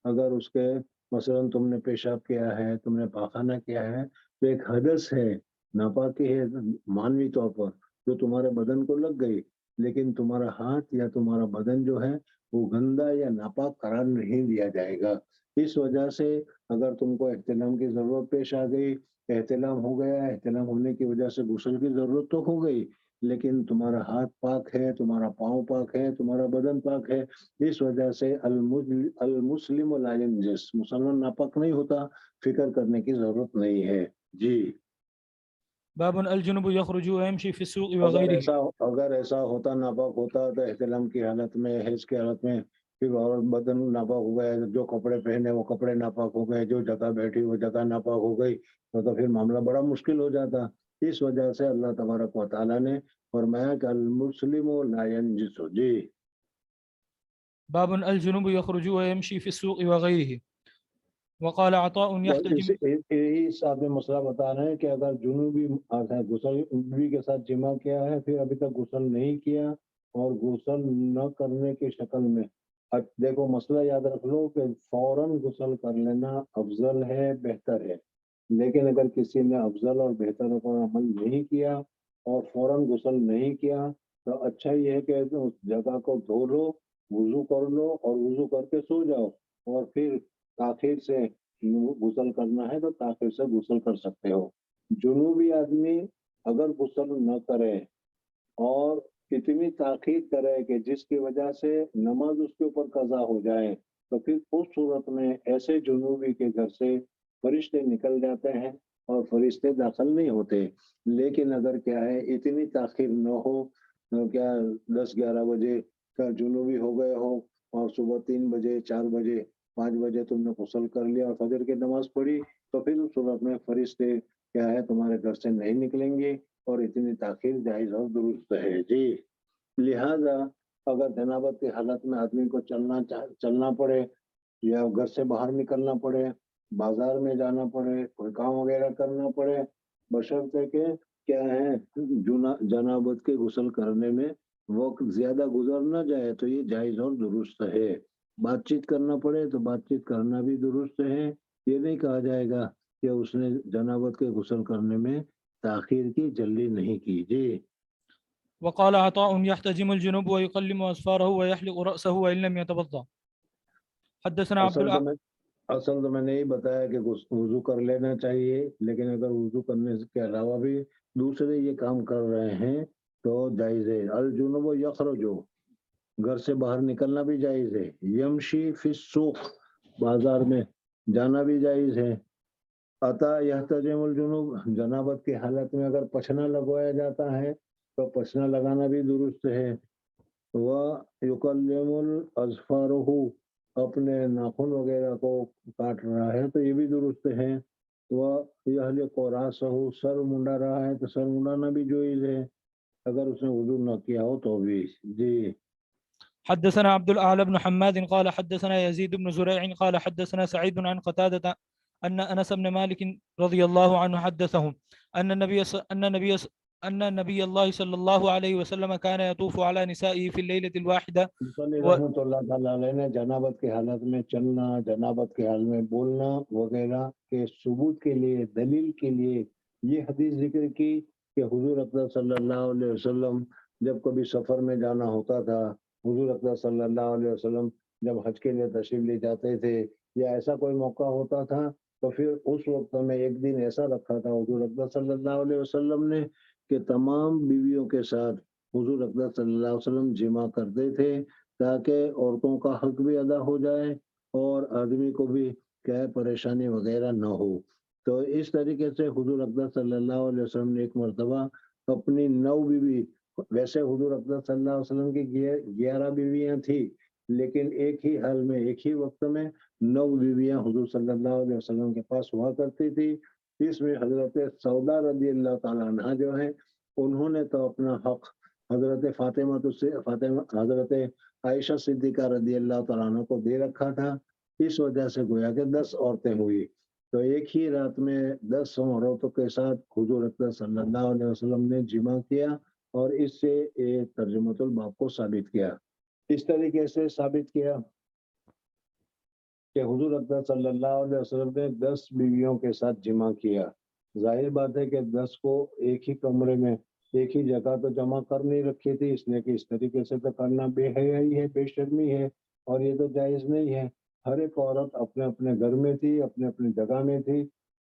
اگر اس کے مثلا تم نے پیشاب کیا ہے، تم نے پاخانہ کیا ہے تو ایک حدث ہے، ناپاکی ہے مانوی طور پر جو تمہارے بدن کو لگ گئی، لیکن تمہارا ہاتھ یا تمہارا بدن جو ہے وہ گندا یا ناپاک قرار نہیں دیا جائے گا. اس وجہ سے اگر تم کو احتلام کی ضرورت پیش آ گئی، احتلام ہو گیا، احتلام ہونے کی وجہ سے غسل کی ضرورت تو ہو گئی، لیکن تمہارا ہاتھ پاک ہے، تمہارا پاؤں پاک ہے، تمہارا بدن پاک ہے، اس وجہ سے المسلم لا ینجس، مسلمان ناپاک نہیں ہوتا، فکر کرنے کی ضرورت نہیں ہے. جی باب الجنب یخرج ویمشی فی السوق وغیرہ. اگر ایسا ہوتا ناپاک ہوتا تو احتلام کی حالت میں، حیض کی حالت میں پھر عورت بدن ناپاک ہو گیا، جو کپڑے پہنے وہ کپڑے ناپاک ہو گئے، جو جگہ بیٹھی وہ جگہ ناپاک ہو گئی تو پھر معاملہ بڑا مشکل ہو جاتا. اس وجہ سے اللہ تبارک و تعالیٰ نے فرمایا کہ المسلم لا ینجس. جی باب الجنب یخرج ویمشی فی السوق وغیرہ. وقال عطاء یحتجم. یہی صاحب مسئلہ بتا رہے ہیں کہ اگر جنوبی غسل بیوی کے ساتھ جمع کیا ہے پھر ابھی تک غسل نہیں کیا اور غسل نہ کرنے کی شکل میں، دیکھو مسئلہ یاد رکھ لو کہ فوراً غسل کر لینا افضل ہے، بہتر ہے. لیکن اگر کسی نے افضل اور بہتر پر عمل نہیں کیا اور فوراً غسل نہیں کیا تو اچھا یہ ہے کہ اس جگہ کو دھو لو، وضو کر لو اور وضو کر کے سو جاؤ اور پھر تاخیر سے غسل کرنا ہے تو تاخیر سے غسل کر سکتے ہو. جنوبی آدمی اگر غسل نہ کرے اور اتنی تاخیر کرے کہ جس کی وجہ سے نماز اس کے اوپر قضا ہو جائے تو پھر اس صورت میں ایسے جنوبی کے گھر سے فرشتے نکل جاتے ہیں اور فرشتے داخل نہیں ہوتے. لیکن اگر کیا ہے اتنی تاخیر نہ ہو، کیا 10-11 بجے کا جنوبی ہو گئے ہو اور صبح 3 بجے 4 بجے 5 بجے تم نے غسل کر لیا اور فجر کی نماز پڑھی تو پھر اس صورت میں فرشتے کیا ہے تمہارے گھر سے نہیں نکلیں گے اور اتنی تاخیر جائز اور درست ہے. جی لہذا اگر جنابت کی حالت میں آدمی کو چلنا پڑے یا گھر سے باہر نکلنا پڑے، بازار میں جانا پڑے، کوئی کام وغیرہ کرنا پڑے، بشرطے کہ کیا ہے جنابت کے غسل کرنے میں وقت زیادہ گزر نہ جائے تو یہ جائز اور درست ہے. بات چیت کرنا پڑے تو بات چیت کرنا بھی درست ہے، یہ نہیں کہا جائے گا کہ اس نے جنابت کے غسل کرنے میں تاخیر کی، جلدی نہیں کی. جی وقال عطاء يحتجم الجنوب ويقلم أظفاره ويحلق رأسه وإن لم يتوضأ. حدثنا اصل تو میں نے ہی بتایا کہ وضو کر لینا چاہیے، لیکن اگر وضو کرنے کے علاوہ بھی دوسرے یہ کام کر رہے ہیں تو جائز ہے. الجنوب یخرج، گھر سے باہر نکلنا بھی جائز ہے. یمشی فی السوق، بازار میں جانا بھی جائز ہے. عطا یحتجم الجنوب، جنابت کی حالت میں اگر پچھنا لگوایا جاتا ہے تو پچھنا لگانا بھی درست ہے. وَيُقَلِّمُ الْأَظْفَارُهُ، اپنے ناخن وغیرہ کو کاٹ رہا ہے تو یہ بھی درست ہے. وَيَحْلِقُ رَأْسَهُ، سر منڈا رہا ہے تو سر منڈانا بھی جائز ہے اگر اس نے وضو نہ کیا ہو تو بھی. جی حدثنا عبد الأعلى بن حماد قال حدثنا يزيد بن زريع قال حدثنا سعيد عن قتادة أن أنس بن مالك رضي الله عنه حدثهم أن النبي الله صلى الله عليه وسلم كان يطوف على نسائه في الليلة الواحدة مصنف رحمۃ اللہ تعالیٰ علیہ نے جنابت کی حالت میں چلنا، جنابت کی حال میں بولنا وغیرہ کے ثبوت کے لیے، دلیل کے لیے یہ حدیث ذکر کی کہ حضور اکرم صلی اللہ علیہ وسلم جب کبھی سفر میں جانا ہوتا تھا، حضور اکرم صلی اللہ علیہ وسلم جب حج کے لیے تشریف لے جاتے تھے یا ایسا کوئی موقع ہوتا تھا تو پھر اس وقت میں ایک دن ایسا رکھا تھا حضور اکرم صلی اللہ علیہ وسلم نے کہ تمام بیویوں کے ساتھ حضور اکرم صلی اللہ علیہ وسلم جمع کرتے تھے تاکہ عورتوں کا حق بھی ادا ہو جائے اور آدمی کو بھی کیا پریشانی وغیرہ نہ ہو۔ تو اس طریقے سے حضور اکرم صلی اللہ علیہ وسلم نے ایک مرتبہ اپنی 9 بیوی، ویسے حضور اکرم صلی اللہ علیہ وسلم کی 11 بیویاں تھیں لیکن ایک ہی حال میں ایک ہی وقت میں 9 بیویاں حضور صلی اللہ علیہ وسلم کے پاس ہوا کرتی تھی۔ اس میں حضرت سودا رضی اللہ تعالیٰ عنہ جو ہیں انہوں نے تو اپنا حق حضرت حضرت عائشہ صدیقہ رضی اللہ تعالیٰ عنہ کو دے رکھا تھا، اس وجہ سے گویا کہ 10 عورتیں ہوئی، تو ایک ہی رات میں 10 عورتوں کے ساتھ حضور اکرم صلی اللہ علیہ وسلم نے جمع کیا اور اس سے ایک ترجمۃ الباب کو ثابت کیا۔ اس طریقے سے ثابت کیا کہ حضور اکرم صلی اللہ علیہ وسلم نے 10 بیویوں کے ساتھ جمع کیا۔ ظاہر بات ہے کہ 10 کو ایک ہی کمرے میں ایک ہی جگہ تو جمع کر نہیں رکھی تھی، اس لیے کہ اس طریقے سے تو کرنا بے حیائی ہے، بے شرمی ہے اور یہ تو جائز نہیں ہے۔ ہر ایک عورت اپنے اپنے گھر میں تھی، اپنے اپنے جگہ میں تھی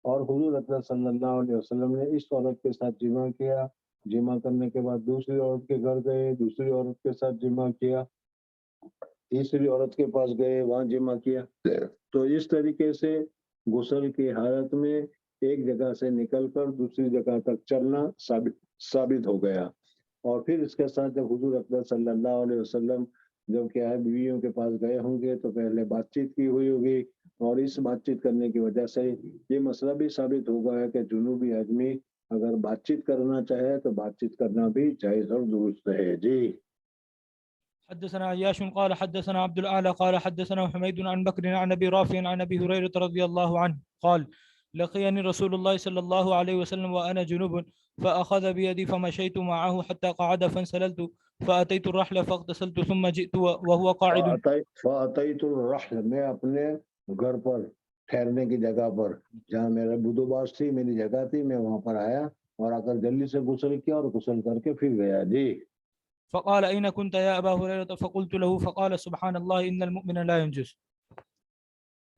اور حضور اکرم صلی اللہ علیہ وسلم نے اس عورت کے ساتھ جمع کیا، جمع کرنے کے بعد دوسری عورت کے گھر گئے، دوسری عورت کے ساتھ جمع کیا، تیسری عورت کے پاس گئے، وہاں جمع کیا۔ تو اس طریقے سے غسل کی حالت میں ایک جگہ سے نکل کر دوسری جگہ تک چلنا ثابت ہو گیا۔ اور پھر اس کے ساتھ جب حضور اکرم صلی اللہ علیہ وسلم جب کیا ہے بیویوں کے پاس گئے ہوں گے تو پہلے بات چیت کی ہوئی ہوگی اور اس بات چیت کرنے کی وجہ سے یہ مسئلہ بھی ثابت ہو گیا کہ جنوبی آدمی اگر بات چیت کرنا چاہے تو بات چیت کرنا بھی جائز اور درست ہے۔ جی حدثنا عياش قال حدثنا عبد الأعلى قال حدثنا حميد عن بكر عن أبي رافع عن أبي هريرة رضي الله عنه قال لقيني رسول الله صلى الله عليه وسلم وأنا جنوب فأخذ بيدي فمشيت معه حتى قعد فانسللت فأتيت الرحل فاغتسلت ثم جئت وهو قاعد فأتيت الرحل، میں اپنے گھر پر ٹھہرنے کی جگہ پر جہاں میرا بدوباس تھی، میری جگہ تھی، میں وہاں پر آیا اور آ کر جلدی سے غسل کیا اور غسل کر کے پھر گیا۔ جی فقال أين كنت يا أبا هريرة فقلت له فقال سبحان الله إن المؤمن لا ينجس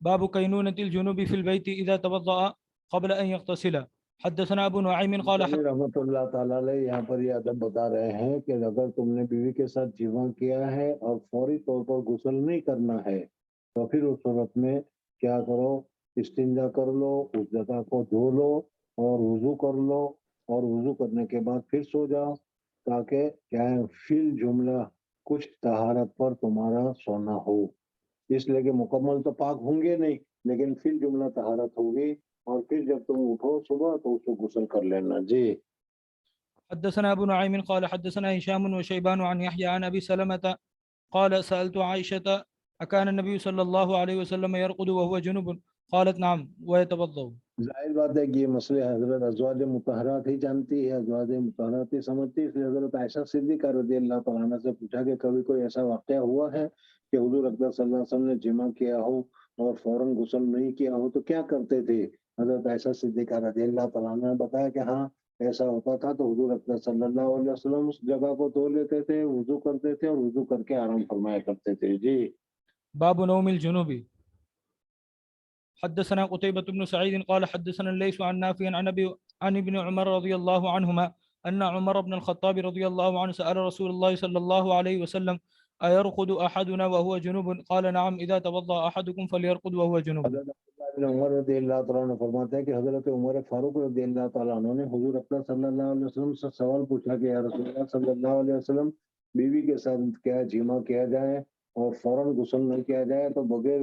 باب كينونة الجنوب في البيت إذا توضأ قبل أن يغتسل حدثنا ابو نعيم قال رحمۃ اللہ تعالیٰ علیہ یہاں پر یہ ادب بتا رہے ہیں کہ اگر تم نے بیوی کے ساتھ جمع کیا ہے اور فوری طور پر غسل نہیں کرنا ہے تو پھر اس صورت میں کیا کرو، استنجا کر لو، اس جگہ کو دھو لو اور وضو کر لو اور وضو کرنے کے بعد پھر سو جاؤ تاکہ کیا ہے فی الجملہ کچھ طہارت پر تمہارا سونا ہو، اس لیے کہ مکمل تو پاک ہوں گے نہیں لیکن فی الجملہ طہارت ہوگی اور پھر جب تم اٹھو صبح تو اس کو غسل کر لینا۔ جی حدثنا ابو نعيم قال حدثنا هشام وشيبان عن يحيى عن ابي سلمة قال سألت عائشة أكان النبي صلى الله عليه وسلم يرقد وهو جنب قالت نعم ويتوضأ۔ ظاہر بات ہے کہ یہ مسئلے حضرت ازواج مطہرات ہی جانتی ہے، ازواج مطہرات ہی سمجھتی ہے، اس لیے حضرت عائشہ صدیقہ رضی اللہ تعالیٰ عنہ سے پوچھا کہ کبھی کوئی ایسا واقعہ ہوا ہے کہ حضور اکرم صلی اللہ علیہ وسلم نے جمع کیا ہو اور فوراً غسل نہیں کیا ہو تو کیا کرتے تھے؟ حضرت عائشہ صدیقہ رضی اللہ تعالیٰ عنہ نے بتایا کہ ہاں ایسا ہوتا تھا تو حضور اکرم صلی اللہ علیہ وسلم اس جگہ کو دھو لیتے تھے، وضو کرتے تھے اور وضو کر کے آرام فرمایا کرتے تھے۔ جی باب نوم الجنوب حدثنا قتيبة بن سعيد قال حدثنا الليث عن نافع عن ابن عمر رضي الله عنهما أن عمر بن الخطاب رضي الله عنه سأل رسول الله صلى الله عليه وسلم أيرقد أحدنا وهو جنوب قال نعم إذا توضأ أحدكم فليرقد وهو جنوب۔ حضرت عمر رضی اللہ تعالیٰ عنہ فرماتے ہیں کہ حضرت عمر فاروق رضی اللہ تعالیٰ عنہ نے حضور اکرم صلی اللہ علیہ وسلم سے سوال پوچھا کہ یا رسول اللہ صلی اللہ علیہ وسلم بیوی کے ساتھ کیا جمع کیا جائے اور فوراً غسل نہیں کیا جائے تو بغیر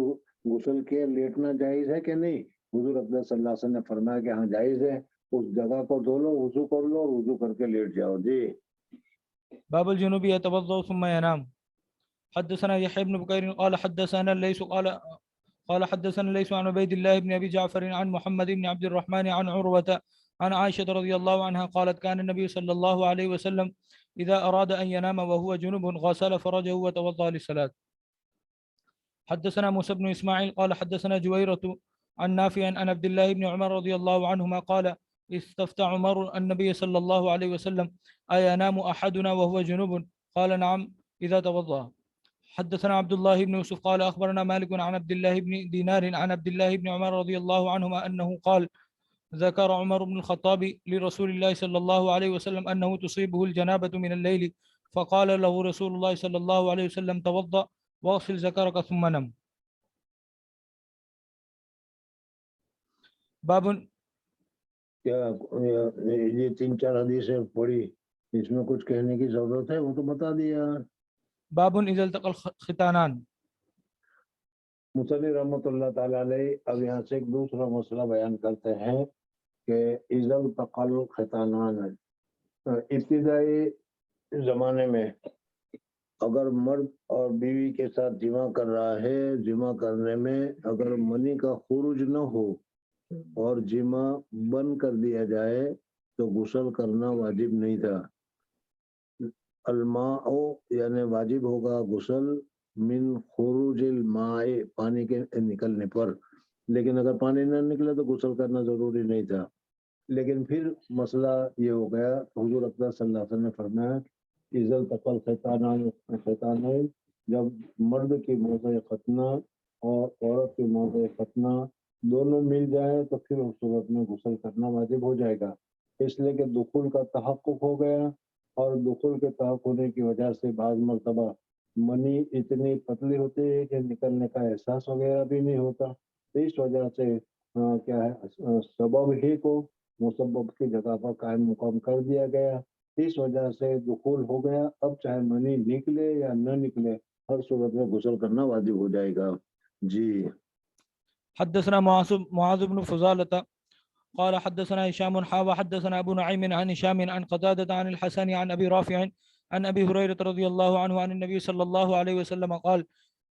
غسل کے لیٹنا جائز ہے کہ نہیں؟ حضور اکرم صلی اللہ علیہ وسلم نے فرمایا کہ ہاں جائز ہے، اس جگہ کو دھو لو، وضو کر لو اور وضو کر کے لیٹ جاؤ۔ جی باب الجنوب يتوضأ ثم ينام حدثنا يحيى بن بكير قال حدثنا الليث قال حدثنا الليث عن عبيد الله بن ابي جعفر عن محمد بن عبد الرحمن عن عروة عن عائشة رضي الله عنها قالت كان النبي صلى الله عليه وسلم إذا أراد أن ينام وهو جنب غسل فرجه وتوضأ للصلاة. حدثنا موسى بن إسماعيل قال حدثنا جويرة عن نافع عن عبد الله بن عمر رضي الله عنهما قال استفتى عمر النبي صلى الله عليه وسلم أينام أحدنا وهو جنوب قال نعم إذا توضأ. حدثنا عبد الله بن يوسف قال أخبرنا مالك عن عبد الله بن دينار عن عبد الله بن عمر رضي الله عنهما أنه قال ذكر عمر بن الخطاب لرسول الله صلى الله عليه وسلم أنه تصيبه الجنابة من الليل فقال له رسول الله صلى الله عليه وسلم توضأ واغسل ذكرك ثم نم. باب کیا یہ 3-4 حدیثیں پڑھی اس میں کچھ کہنے کی ضرورت ہے؟ وہ تو بتا دیا. باب اذا التقى الختانان. مصنف رحمۃ اللہ تعالیٰ علیہ اب یہاں سے ایک دوسرا مسئلہ بیان کرتے ہیں کہ اذا التقى الختانان، ابتدائی زمانے میں اگر مرد اور بیوی کے ساتھ جمع کر رہا ہے، جمع کرنے میں اگر منی کا خروج نہ ہو اور جمع بند کر دیا جائے تو غسل کرنا واجب نہیں تھا. الماء یعنی واجب ہوگا غسل من خروج الماء، پانی کے نکلنے پر، لیکن اگر پانی نہ نکلے تو غسل کرنا ضروری نہیں تھا. لیکن پھر مسئلہ یہ ہو گیا، حضور اکرم صلی اللہ علیہ وسلم نے فرمایا اذا التقى الختانان، جب مرد کی موضع ختنہ اور عورت کی موضع ختنہ دونوں مل جائیں تو پھر اس صورت میں غسل کرنا واجب ہو جائے گا، اس لیے کہ دخول کا تحقق ہو گیا، اور دخول کے تحقق ہونے کی وجہ سے بعض مرتبہ منی اتنی پتلی ہوتی ہے کہ نکلنے کا احساس وغیرہ بھی نہیں ہوتا. اس وجہ سے کیا ہے سبب ہی کو مسبب کی جگہ پر قائم مقام کر دیا گیا. اس وجہ سے دخول ہو گیا، اب چاہے منی نکلے یا نہ نکلے ہر صورت میں غسل کرنا واجب ہو جائے گا. جی. حدثنا معاذ بن فضالة قال حدثنا هشام وحدثنا أبو نعيم عن هشام عن قتادة عن الحسن عن أبي رافع عن أبي هريرة رضي الله عنه عن النبي صلى الله عليه وسلم قال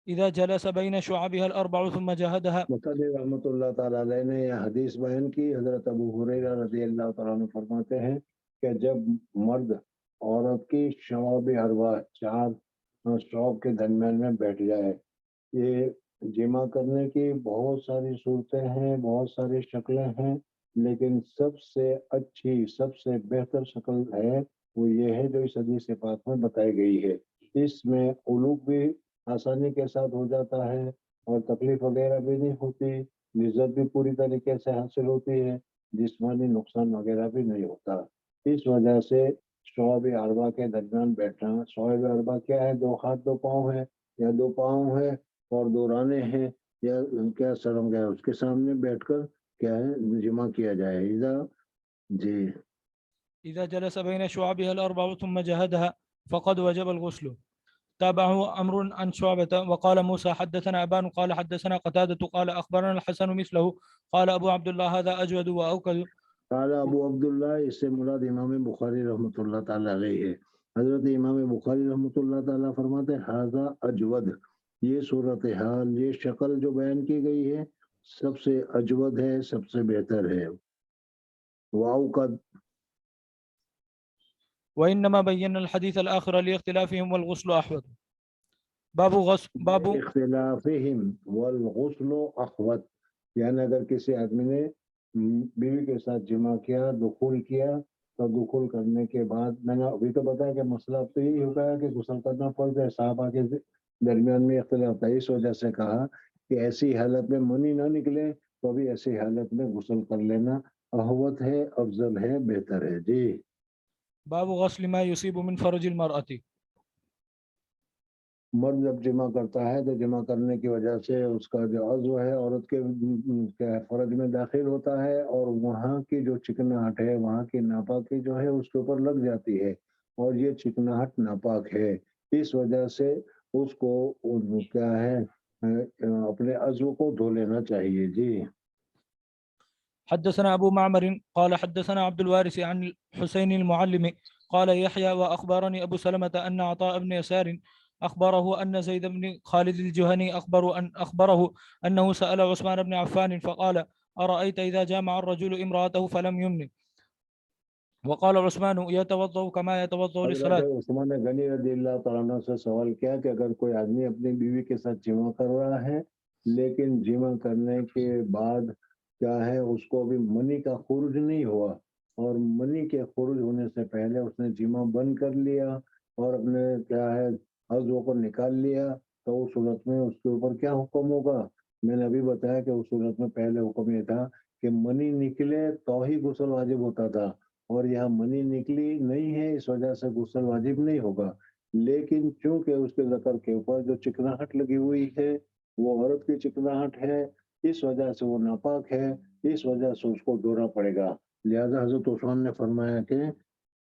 إذا جلس بين شعبها الأربع ثم جهدها. مصنف رحمۃ اللہ تعالیٰ علیہ نے یہ حدیث بیان کی. حضرت ابو ہریرہ رضی اللہ تعالیٰ عنہ فرماتے ہیں کہ جب مرد عورت کی شعب اربع، 4 شعب کے درمیان میں بیٹھ جائے، یہ جمع کرنے کی بہت ساری صورتیں ہیں، بہت ساری شکلیں ہیں، لیکن سب سے اچھی، سب سے بہتر شکل ہے وہ یہ ہے جو اس حدیث پاک میں بتائی گئی ہے. اس میں علوق بھی آسانی کے ساتھ ہو جاتا ہے اور تکلیف وغیرہ بھی نہیں ہوتی، لذت بھی پوری طریقے سے حاصل ہوتی ہے، جسمانی نقصان وغیرہ بھی نہیں ہوتا. اس وجہ سے شعب اربع کے درمیان بیٹھنا، شعب اربع کیا ہے؟ 2 ہاتھ 2 پاؤں ہے، یا 2 پاؤں ہے اور 2 رانے ہیں، یا کیا سرم گیا، اس کے سامنے بیٹھ کر کیا ہے جمع کیا جائے. جی. إذا جلس بين شعبها الأربع ثم جهدها فقد وجب الغسل. تابعه أمر عن شعبة وقال موسى حدثنا أبان قال حدثنا قتادة قال أخبرنا الحسن مثله قال أبو عبد الله هذا أجود وأوكد. قال ابو عبداللہ، اس سے مراد امام بخاری رحمۃ اللہ تعالیٰ علیہ ہے. حضرت امام بخاری رحمۃ اللہ تعالیٰ فرماتے ہیں ھذا اجود، یہ صورتحال، یہ شکل جو بیان کی گئی ہے سب سے اجود ہے، سب سے بہتر ہے. واوقد، وإنما بينا الحديث الآخر لاختلافهم والغسل أحوط. باب اختلافهم والغسل احوط، یعنی اگر کسی آدمی نے بیوی کے ساتھ جمع کیا، دخول کیا، تو دخول کرنے کے بعد میں نے ابھی تو بتایا کہ مسئلہ تو یہی ہو گیا کہ غسل کرنا فرض ہے. صحابہ کے درمیان میں اختلاف تھا، اس وجہ سے کہا کہ ایسی حالت میں منی نہ نکلے تو بھی ایسی حالت میں غسل کر لینا احوط ہے، افضل ہے، بہتر ہے. جی. باب غسل ما يصيب من فرج المرأة. مرد جب جمع کرتا ہے تو جمع کرنے کی وجہ سے اس کا جو عضو ہے عورت کے فرج میں داخل ہوتا ہے، اور وہاں کی جو چکناہٹ ہے، وہاں کی ناپاکی جو ہے اس کے اوپر لگ جاتی ہے، اور یہ چکناہٹ ناپاک ہے. اس وجہ سے اس کو کیا ہے اپنے عضو کو دھو لینا چاہیے. جی. حدثنا أبو معمر قال حدثنا عبد الوارث عن حسين المعلم قال يحيى وأخبرني أبو سلمة أن عطاء بن يسار أخبره أن زيد بن خالد الجهني أخبره أنه سأل عثمان بن عفان فقال أرأيت إذا جامع الرجل امرأته فلم يمن وقال عثمان يتوضأ كما يتوضأ حضرت للصلاة. عثمان غنی رضی اللہ تعالیٰ عنہ سے سوال کیا کہ اگر کوئی آدمی اپنی بیوی کے ساتھ جمع کر رہا ہے لیکن جمع کرنے کے بعد کیا ہے اس کو ابھی منی کا خروج نہیں ہوا اور منی کے خروج ہونے سے پہلے اس نے جمع بند کر لیا اور اپنے کیا ہے عضو کو نکال لیا تو اس صورت میں اس کے اوپر کیا حکم ہوگا؟ میں نے ابھی بتایا کہ اس صورت میں پہلے حکم یہ تھا کہ منی نکلے تو ہی غسل واجب ہوتا تھا اور یہاں منی نکلی نہیں ہے اس وجہ سے غسل واجب نہیں ہوگا، لیکن چونکہ اس کے ذکر کے اوپر جو چکناہٹ لگی ہوئی ہے وہ عورت کی چکناہٹ ہے اس وجہ سے وہ ناپاک ہے، اس وجہ سے اس کو دھونا پڑے گا، لہذا حضرت عثمان نے فرمایا کہ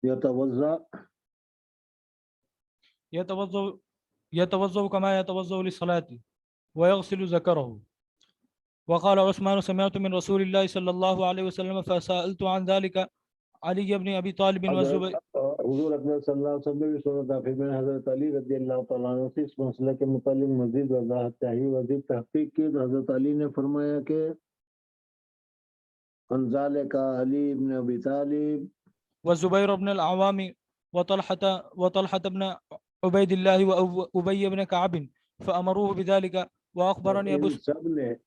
یتوضا يتوضأ كما يتوضأ للصلاة ويغسل ذكره. وقال عثمان سمعت من رسول الله صلى الله عليه وسلم فسألت عن ذلك علي بن أبي طالب وزبير. حضور اکبر صلی اللہ علیہ وسلم نے بھی سنا تھا، پھر میں نے حضرت علی رضی اللہ تعالیٰ عنہ سے اس مسئلہ کے متعلق مزید وضاحت چاہیے، مزید تحقیق کی تو حضرت علی نے فرمایا کہ انزال کا علی ابن ابی طالب والزبير بن العوام وطلحة بن عبيد الله وأبي بن كعب فأمروه بذلك. وأخبرني أبو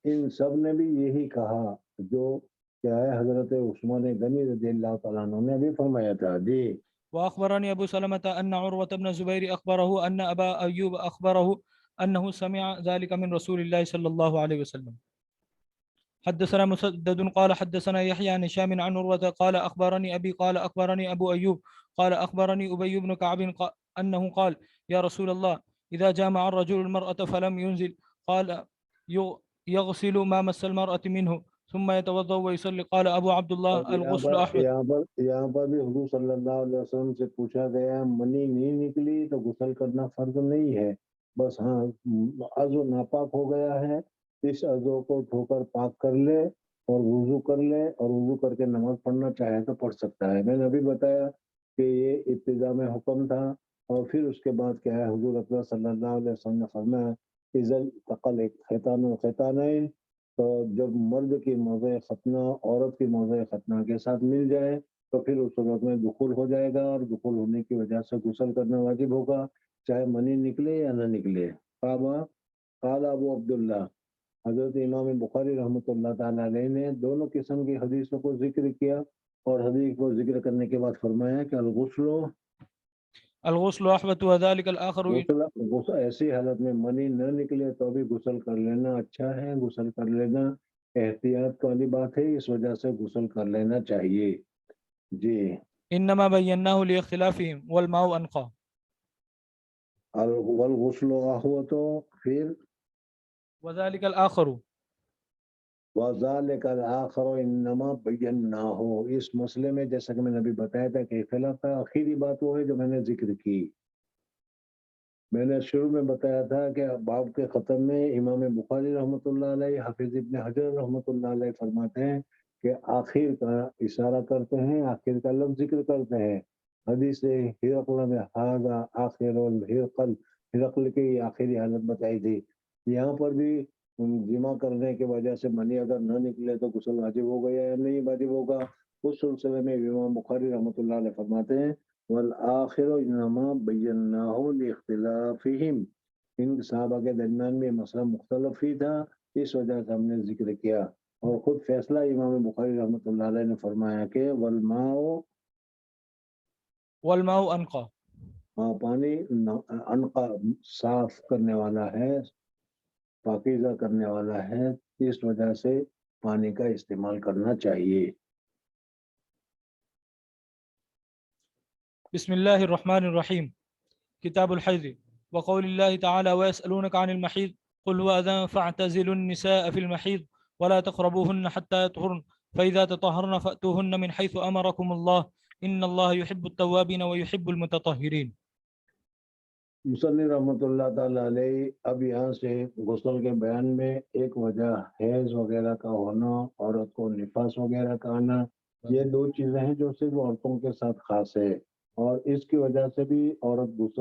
ان سب نے بھی یہی کہا جو کیا ہے حضرت عثمان غنی رضی اللہ تعالیٰ عنہ نے بھی فرمایا تھا. جی. وأخبرني أبو سلمة أن عروة بن الزبير أخبره أن أبا أيوب أخبره أنه سمع ذلك من رسول الله صلى الله عليه وسلم. حدثنا مسدد قال حدثنا يحيى عن هشام عن عروة قال أخبرني أبي قال أخبرني أبو أيوب قال أخبرني أبي بن كعب أنه قال يا رسول الله إذا جامع الرجل المرأة فلم ينزل قال يغسل ما مس المرأة منه ثم يتوضأ ويصلي. قال أبو عبد الله الغسل أحمد. یہاں پر بھی حضور صلی اللہ علیہ وسلم سے پوچھا گیا منی نہیں نکلی تو غسل کرنا فرض نہیں ہے، بس ہاں عضو ناپاک ہو گیا ہے اس عضو کو دھو کر پاک کر لے اور وضو کر لے اور وضو کر کے نماز پڑھنا چاہے تو پڑھ سکتا ہے. میں نے ابھی بتایا کہ یہ ابتدا میں حکم تھا اور پھر اس کے بعد کیا ہے حضور اکبر صلی اللہ علیہ وسلم نے فرمایا اذل تقل خیتان و خیتانین، تو جب مرد کی موضع ختنہ عورت کی موضع ختنہ کے ساتھ مل جائے تو پھر اس صورت میں دخول ہو جائے گا اور دخول ہونے کی وجہ سے غسل کرنا واجب ہوگا چاہے منی نکلے یا نہ نکلے. قال ابو عبداللہ، حضرت امام بخاری رحمۃ اللہ تعالیٰ علیہ نے دونوں قسم کی حدیثوں کو ذکر کیا اور حدیث کو ذکر کرنے کے بعد فرمایا کہ الغسل احوط وذلك الاخر. غسل ایسی حالت میں منی نہ نکلے تو بھی غسل کر لینا اچھا ہے، غسل کر لینا احتیاط والی بات ہے، اس وجہ سے غسل کر لینا چاہیے. جی. انما بیناه لاختلافهم والماء انقى. والغسل احوط پھر وذلك الاخر وذالک الآخر انما بیناہ، اس مسئلے میں جیسا کہ میں نے ابھی بتایا تھا کہ اختلاف کا آخری بات وہ ہے جو میں نے ذکر کی. میں نے شروع میں بتایا تھا کہ باب کے ختم میں امام بخاری رحمۃ اللہ علیہ حافظ ابن حجر رحمۃ اللہ علیہ فرماتے ہیں کہ آخر کا اشارہ کرتے ہیں، آخر کا لفظ ذکر کرتے ہیں. حدیث ہرقل میں ھذا آخر الہرقل، ہرقل کی آخری حالت بتائی تھی. یہاں پر بھی جمع کرنے کی وجہ سے منی اگر نہ نکلے تو غسل واجب ہو گیا یا نہیں واجب ہوگا. اس سلسلے میں امام بخاری رحمۃ اللہ علیہ فرماتے ہیں والآخر انما بیناہ لاختلافہم، ان صحابہ کے درمیان میں مسئلہ مختلف ہی تھا اس وجہ سے ہم نے ذکر کیا. اور خود فیصلہ امام بخاری رحمۃ اللہ علیہ نے فرمایا کہ والماء انقى، پانی انقا صاف کرنے والا ہے، پاکیزہ کرنے والا ہے، اس وجہ سے پانی کا استعمال کرنا چاہیے. بسم الله الرحمن الرحيم. كتاب الحيض. وقول الله تعالى ويسألونك عن المحيض قل هو أذى فاعتزلوا النساء في المحيض ولا تقربوهن حتى يطهرن فإذا تطهرن فأتوهن من حيث أمركم الله إن الله يحب التوابين ويحب المتطهرين. مصنف رحمۃ اللہ تعالیٰ علیہ اب یہاں سے غسل کے بیان میں ایک وجہ حیض وغیرہ کا ہونا، عورت کو نفاس وغیرہ کا آنا، یہ دو چیزیں ہیں جو صرف عورتوں کے ساتھ خاص ہے اور اس کی وجہ سے بھی عورت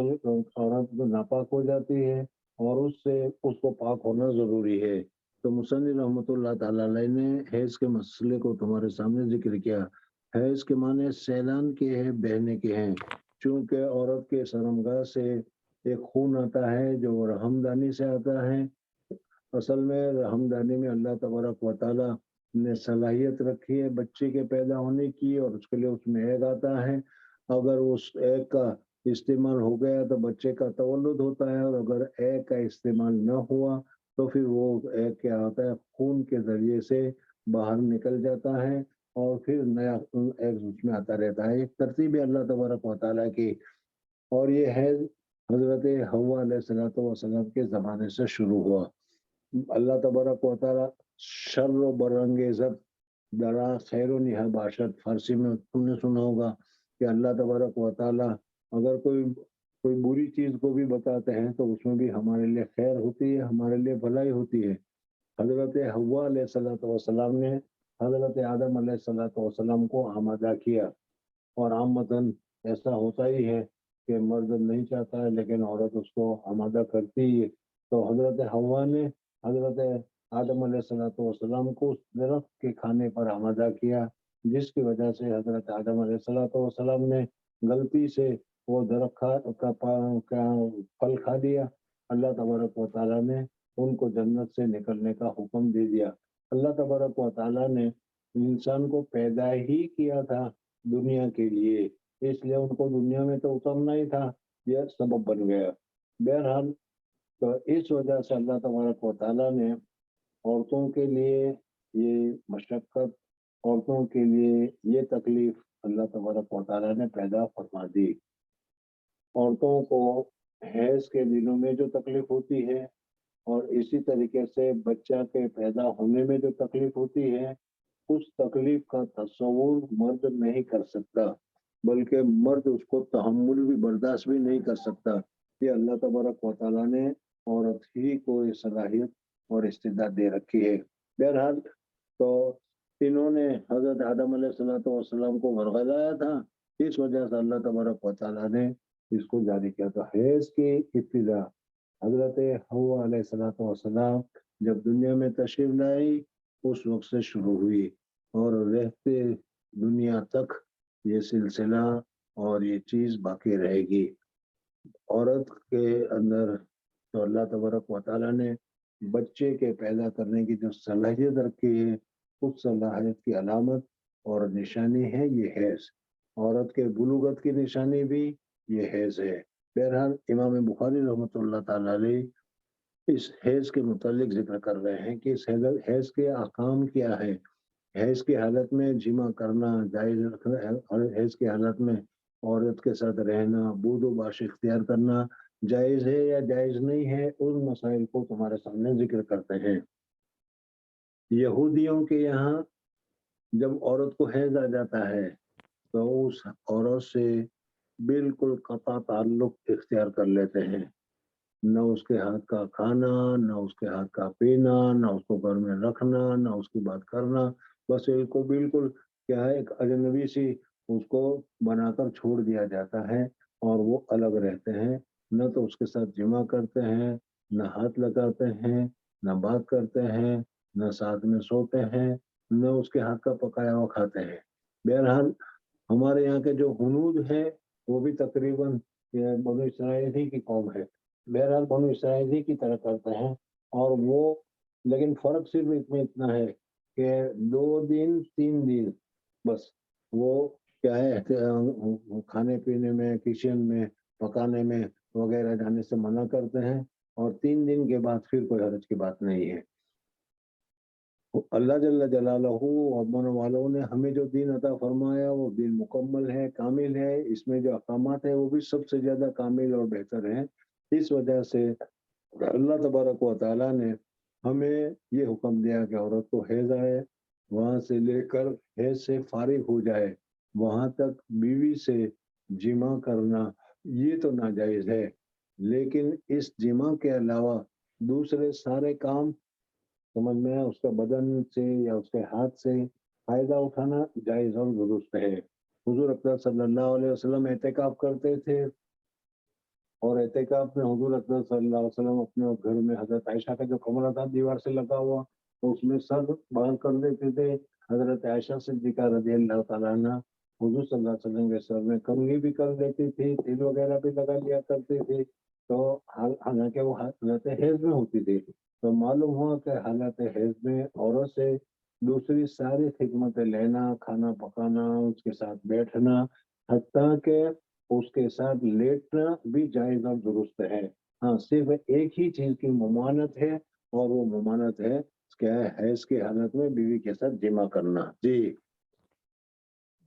ناپاک ہو جاتی ہے اور اس سے اس کو پاک ہونا ضروری ہے. تو مصنف رحمۃ اللہ تعالی علیہ نے حیض کے مسئلے کو تمہارے سامنے ذکر کیا. حیض کے معنی سیلان کے ہیں، بہنے کے ہیں. چونکہ عورت کے شرمگاہ سے ایک خون آتا ہے جو رحمدانی سے آتا ہے. اصل میں رحمدانی میں اللہ تبارک و تعالی نے صلاحیت رکھی ہے بچے کے پیدا ہونے کی، اور اس کے لیے اس میں ایگ آتا ہے. اگر اس ایگ کا استعمال ہو گیا تو بچے کا تولد ہوتا ہے، اور اگر ایگ کا استعمال نہ ہوا تو پھر وہ ایگ کیا ہوتا ہے، خون کے ذریعے سے باہر نکل جاتا ہے اور پھر نیا ایگ اس میں آتا رہتا ہے. ایک ترتیب ہے اللہ تبارک و تعالیٰ کی. اور یہ حیض حضرت حوا علیہ السلام کے زمانے سے شروع ہوا. اللہ تبارک و تعالیٰ شر و برانگیزت درا خیر و نہا باشد، فارسی میں تم نے سنا ہوگا کہ اللہ تبارک و تعالیٰ اگر کوئی بری چیز کو بھی بتاتے ہیں تو اس میں بھی ہمارے لیے خیر ہوتی ہے، ہمارے لیے بھلائی ہوتی ہے. حضرت حوا علیہ السلام نے حضرت آدم علیہ السلام کو آمادہ کیا، اور عامتاً ایسا ہوتا ہی ہے کہ مرد نہیں چاہتا ہے لیکن عورت اس کو آمادہ کرتی ہے. تو حضرت حوا نے حضرت آدم علیہ السلام کو اس درخت کے کھانے پر آمادہ کیا، جس کی وجہ سے حضرت آدم علیہ السلام نے غلطی سے وہ درخت کا پھل کھا لیا. اللہ تبارک و تعالیٰ نے ان کو جنت سے نکلنے کا حکم دے دیا. اللہ تبارک و تعالیٰ نے انسان کو پیدا ہی کیا تھا دنیا کے لیے، اس لیے ان کو دنیا میں تو اترنا ہی تھا، یہ سبب بن گیا. بہرحال تو اس وجہ سے اللہ تبارک و تعالیٰ نے عورتوں کے لیے یہ مشقت، عورتوں کے لیے یہ تکلیف اللہ تبارک و تعالیٰ نے پیدا فرما دی. عورتوں کو حیض کے دنوں میں جو تکلیف ہوتی ہے، اور اسی طریقے سے بچہ کے پیدا ہونے میں جو تکلیف ہوتی ہے، اس تکلیف کا تصور مرد نہیں کر سکتا، بلکہ مرد اس کو تحمل بھی برداشت بھی نہیں کر سکتا. یہ اللہ تبارک و تعالیٰ نے عورت ہی کو یہ صلاحیت اور استعداد دے رکھی ہے. بہرحال تو انہوں نے حضرت آدم علیہ السلام کو ورغلایا تھا، اس وجہ سے اللہ تبارک و تعالیٰ نے اس کو جاری کیا. تو حیض کی ابتدا حضرت حوا علیہ السلام جب دنیا میں تشریف لائی اس وقت سے شروع ہوئی، اور رہتے دنیا تک یہ سلسلہ اور یہ چیز باقی رہے گی. عورت کے اندر تو اللہ تبارک و تعالیٰ نے بچے کے پیدا کرنے کی جو صلاحیت رکھی ہے، اس صلاحیت کی علامت اور نشانی ہے یہ حیض. عورت کے بلوغت کی نشانی بھی یہ حیض ہے. بہرحال امام بخاری رحمۃ اللہ تعالیٰ علیہ اس حیض کے متعلق ذکر کر رہے ہیں کہ اس حیض کے احکام کیا ہے. حیض کی حالت میں جمع کرنا جائز رکھنا، اور حیض کی حالت میں عورت کے ساتھ رہنا، بود و باش اختیار کرنا جائز ہے یا جائز نہیں ہے، ان مسائل کو تمہارے سامنے ذکر کرتے ہیں. یہودیوں کے یہاں جب عورت کو حیض آ جاتا ہے تو اس عورت سے بالکل قطع تعلق اختیار کر لیتے ہیں. نہ اس کے ہاتھ کا کھانا، نہ اس کے ہاتھ کا پینا، نہ اس کو گھر میں رکھنا، نہ اس کی بات کرنا. بس ان کو بالکل کیا ہے، ایک اجنبی سی اس کو بنا کر چھوڑ دیا جاتا ہے، اور وہ الگ رہتے ہیں. نہ تو اس کے ساتھ جمع کرتے ہیں، نہ ہاتھ لگاتے ہیں، نہ بات کرتے ہیں، نہ ساتھ میں سوتے ہیں، نہ اس کے ہاتھ کا پکایا ہوا کھاتے ہیں. بہرحال ہمارے یہاں کے جو ہنود ہیں وہ بھی تقریباً بنو اسرائیل ہی کی قوم ہے. بہرحال بنو اسرائیل ہی کی طرح کرتے ہیں، اور وہ لیکن فرق صرف اتنا ہے کہ 2 دن 3 دن بس وہ کیا ہے، کھانے پینے میں، کچن میں پکانے میں وغیرہ جانے سے منع کرتے ہیں، اور 3 دن کے بعد پھر کوئی حرج کی بات نہیں ہے. اللہ جل جلالہ امن والوں نے ہمیں جو دین عطا فرمایا وہ دین مکمل ہے، کامل ہے. اس میں جو احکامات ہیں وہ بھی سب سے زیادہ کامل اور بہتر ہیں. اس وجہ سے اللہ تبارک و تعالیٰ نے ہمیں یہ حکم دیا کہ عورت کو حیض آئے، وہاں سے لے کر حیض سے فارغ ہو جائے، وہاں تک بیوی سے جمع کرنا یہ تو ناجائز ہے. لیکن اس جمع کے علاوہ دوسرے سارے کام سمجھ میں اس کے بدن سے یا اس کے ہاتھ سے فائدہ اٹھانا جائز اور درست ہے. حضور اکرم صلی اللہ علیہ وسلم اعتکاف کرتے تھے، اور اعتکاف میں حضور اکرم صلی اللہ علیہ وسلم اپنے گھر میں حضرت عائشہ کا جو کمرہ تھا دیوار سے لگا ہوا، تو اس میں سر باہر کر دیتے تھے۔ حضرت عائشہ صدیقہ رضی اللہ تعالیٰ عنہ حضور صلی اللہ علیہ وسلم کے سر میں کنگھی بھی کر دیتی تھی، تیل وغیرہ بھی لگا لیا کرتی تھی، تو حالانکہ وہ حالت حیض میں ہوتی تھی، تو معلوم ہوا کہ حالت حیض میں عورت سے دوسری ساری خدمتیں لینا، کھانا پکانا، اس کے ساتھ بیٹھنا، حتیٰ کہ اس کے ساتھ لیٹنا بھی جائز اور درست ہے۔ ہاں، صرف ایک ہی چیز کی ممانعت ہے، اور وہ ممانعت ہے کیا ہے؟ حیض کی حالت میں بیوی کے ساتھ جمع کرنا۔ جی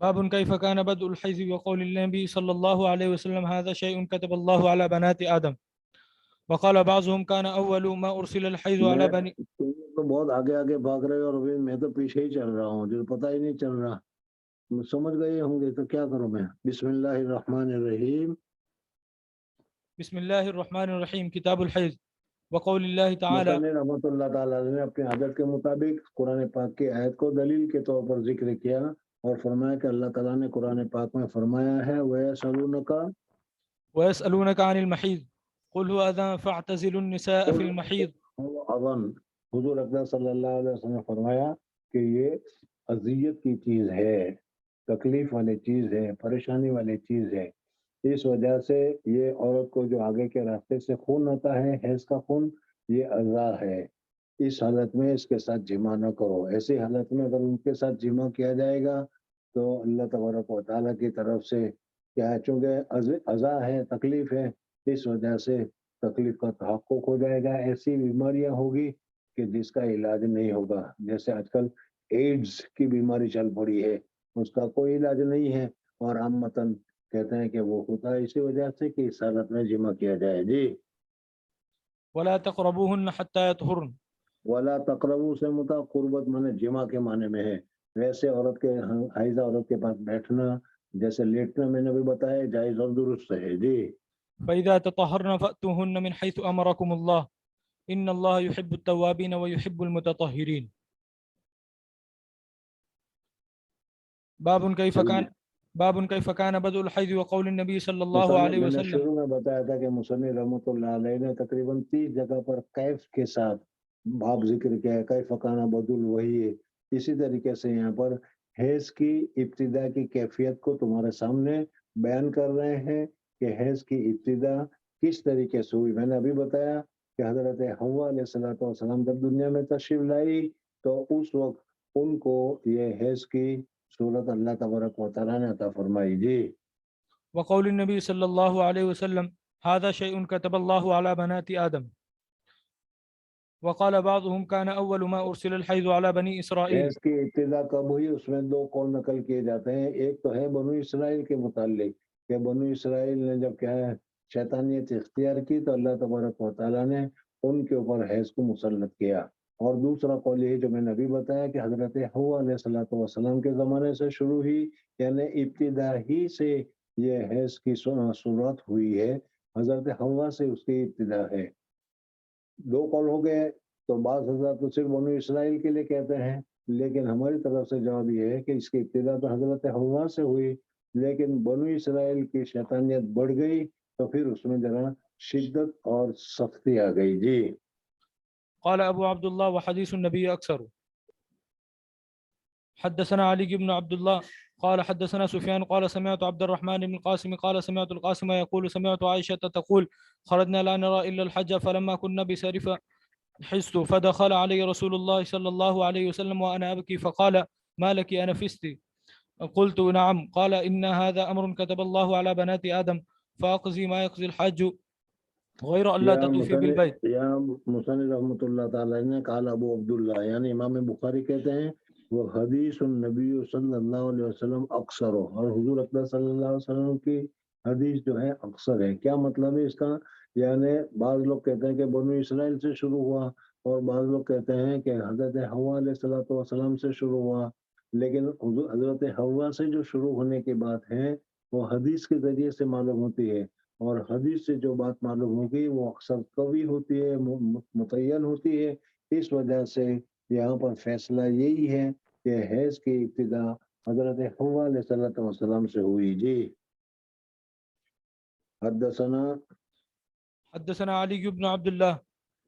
باب كيف كان بدء الحيض وقول النبي صلى الله عليه وسلم هذا شيء كتب الله على بنات آدم وقال بعضهم كان أول ما أرسل الحيض على بني تم تو بہت آگے آگے بھاگ رہے ہو، اور ابھی میں تو پیچھے ہی چل رہا ہوں، جو پتہ ہی نہیں چل رہا۔ سمجھ گئے ہوں گے تو کیا کروں میں؟ بسم اللہ الرحمن الرحیم۔ بسم الله الرحمن الرحيم كتاب الحيض وقول الله تعالى مصنف رحمۃ اللہ تعالیٰ نے اپنی عادت کے مطابق قرآن پاک کی آیت کو دلیل کے طور پر ذکر کیا، اور فرمایا کہ اللہ تعالیٰ نے قرآن پاک میں فرمایا ہے وَيَسْأَلُونَكَ ويسألونك عن المحيض قل هو أذى فاعتزلوا النساء في المحيض اذن۔ حضور اکرم صلی اللہ علیہ وسلم نے فرمایا کہ یہ اذیت کی چیز ہے، تکلیف والی چیز ہے، پریشانی والی چیز ہے، اس وجہ سے یہ عورت کو جو آگے کے راستے سے خون آتا ہے، حیض کا خون، یہ اذا ہے، اس حالت میں اس کے ساتھ جمع نہ کرو۔ ایسی حالت میں اگر ان کے ساتھ جمع کیا جائے گا تو اللہ تبارک و تعالیٰ کی طرف سے کیا ہے، چونکہ اذا ہے، تکلیف ہے، اس وجہ سے تکلیف کا تحقق ہو جائے گا۔ ایسی بیماریاں ہوگی کہ جس کا علاج نہیں ہوگا، جیسے آج کل ایڈز کی بیماری چل پڑی ہے، اس کا کوئی علاج نہیں ہے، اور عامتاً کہتے ہیں کہ وہ ہوتا ہے اسی وجہ سے کہ اس حالت میں جمع کیا جائے۔ جی ولا تقربوهن حتى يطهرن ولا تقربو سے متا قربت مانے جمع کے معنی میں ہے، ویسے عورت کے حائضہ عورت کے پاس بیٹھنا، جیسے لیٹنا میں نے بھی بتایا، جائز اور درست ہے۔ جی فإذا تطهرن فأتوهن من حيث أمركم الله إن الله يحب التوابين ويحب المتطهرين باب كيف كان بدء الحيض وقول النبي صلى الله عليه میں نے وسلم شروع میں بتایا تھا کہ مصنف رحمۃ اللہ علیہ نے تقریباً 30 جگہ پر کیف کے ساتھ باب ذکر کیا ہے، کیف کان بدء وہی ہے۔ اسی طریقے سے یہاں پر حیض کی ابتدا کی کیفیت کو تمہارے سامنے بیان کر رہے ہیں کہ حیض کی ابتدا کس طریقے سے ہوئی۔ میں نے ابھی بتایا کہ حضرت حوا علیہ الصلوۃ والسلام جب دنیا میں تشریف لائی تو اس وقت ان کو یہ حیض کی صورت اللہ تبارک و تعالیٰ نے عطا فرمائی۔ جی وقول النبي صلى الله عليه وسلم هذا شيء كتب الله على بنات آدم وقال بعضهم كان أول ما أرسل الحيض على بني إسرائيل حیض کی ابتدا کب ہوئی، اس میں دو قول نقل کیے جاتے ہیں۔ ایک تو ہے بنو اسرائیل کے متعلق کہ بنو اسرائیل نے جب کیا ہے شیطانیت اختیار کی تو اللہ تبارک و تعالیٰ نے ان کے اوپر حیض کو مسلط کیا، اور دوسرا قول یہ جو میں نے ابھی بتایا کہ حضرت حوا علیہ الصلوۃ والسلام کے زمانے سے شروع ہوئی، یعنی ابتدا ہی سے یہ حیض کی صورت ہوئی ہے، حضرت حوا سے اس کی ابتدا ہے۔ دو قول ہو گئے، تو بعض حضرات تو صرف بنو اسرائیل کے لیے کہتے ہیں، لیکن ہماری طرف سے جواب یہ ہے کہ اس کی ابتدا تو حضرت حوا سے ہوئی، لیکن بنو اسرائیل کی شیطانیت بڑھ گئی تو پھر اس میں ذرا شدت اور سختی آ گئی۔ جی قال أبو عبد الله وحديث النبي أكثر حدثنا علي بن عبد الله قال حدثنا سفيان قال سمعت عبد الرحمن بن القاسم قال سمعت القاسم يقول سمعت عائشة تقول خرجنا لا نرى إلا الحج فلما كنا بسرف حست فدخل علي رسول الله صلى الله عليه وسلم وأنا أبكي فقال ما لك أنفست قلت نعم قال إن هذا أمر كتب الله على بنات آدم فأقضي ما يقضي الحاج غير أن لا تطوفي بالبيت۔ یا مصنف رحمۃ اللہ تعالیٰ نے قال ابو عبداللہ یعنی امام بخاری کہتے ہیں وہ حدیث النبی صلی اللہ علیہ وسلم اکثر ہو، اور حضور اکرم صلی اللہ علیہ وسلم کی حدیث جو ہے اکثر ہے۔ کیا مطلب ہے اس کا؟ یعنی بعض لوگ کہتے ہیں کہ بنو اسرائیل سے شروع ہوا، اور بعض لوگ کہتے ہیں کہ حضرت حوا علیہ الصلوۃ والسلام سے شروع ہوا، لیکن حضرت حوا سے جو شروع ہونے کی بات ہے وہ حدیث کے ذریعے سے معلوم ہوتی ہے، اور حدیث سے جو بات معلوم ہوگی وہ اکثر قوی ہوتی ہے، متعین ہوتی ہے۔ اس وجہ سے یہاں پر فیصلہ یہی ہے کہ حیض کی ابتدا حضرت حوا علیہ الصلوۃ والسلام سے ہوئی. جی حدثنا حدثنا علي بن عبد الله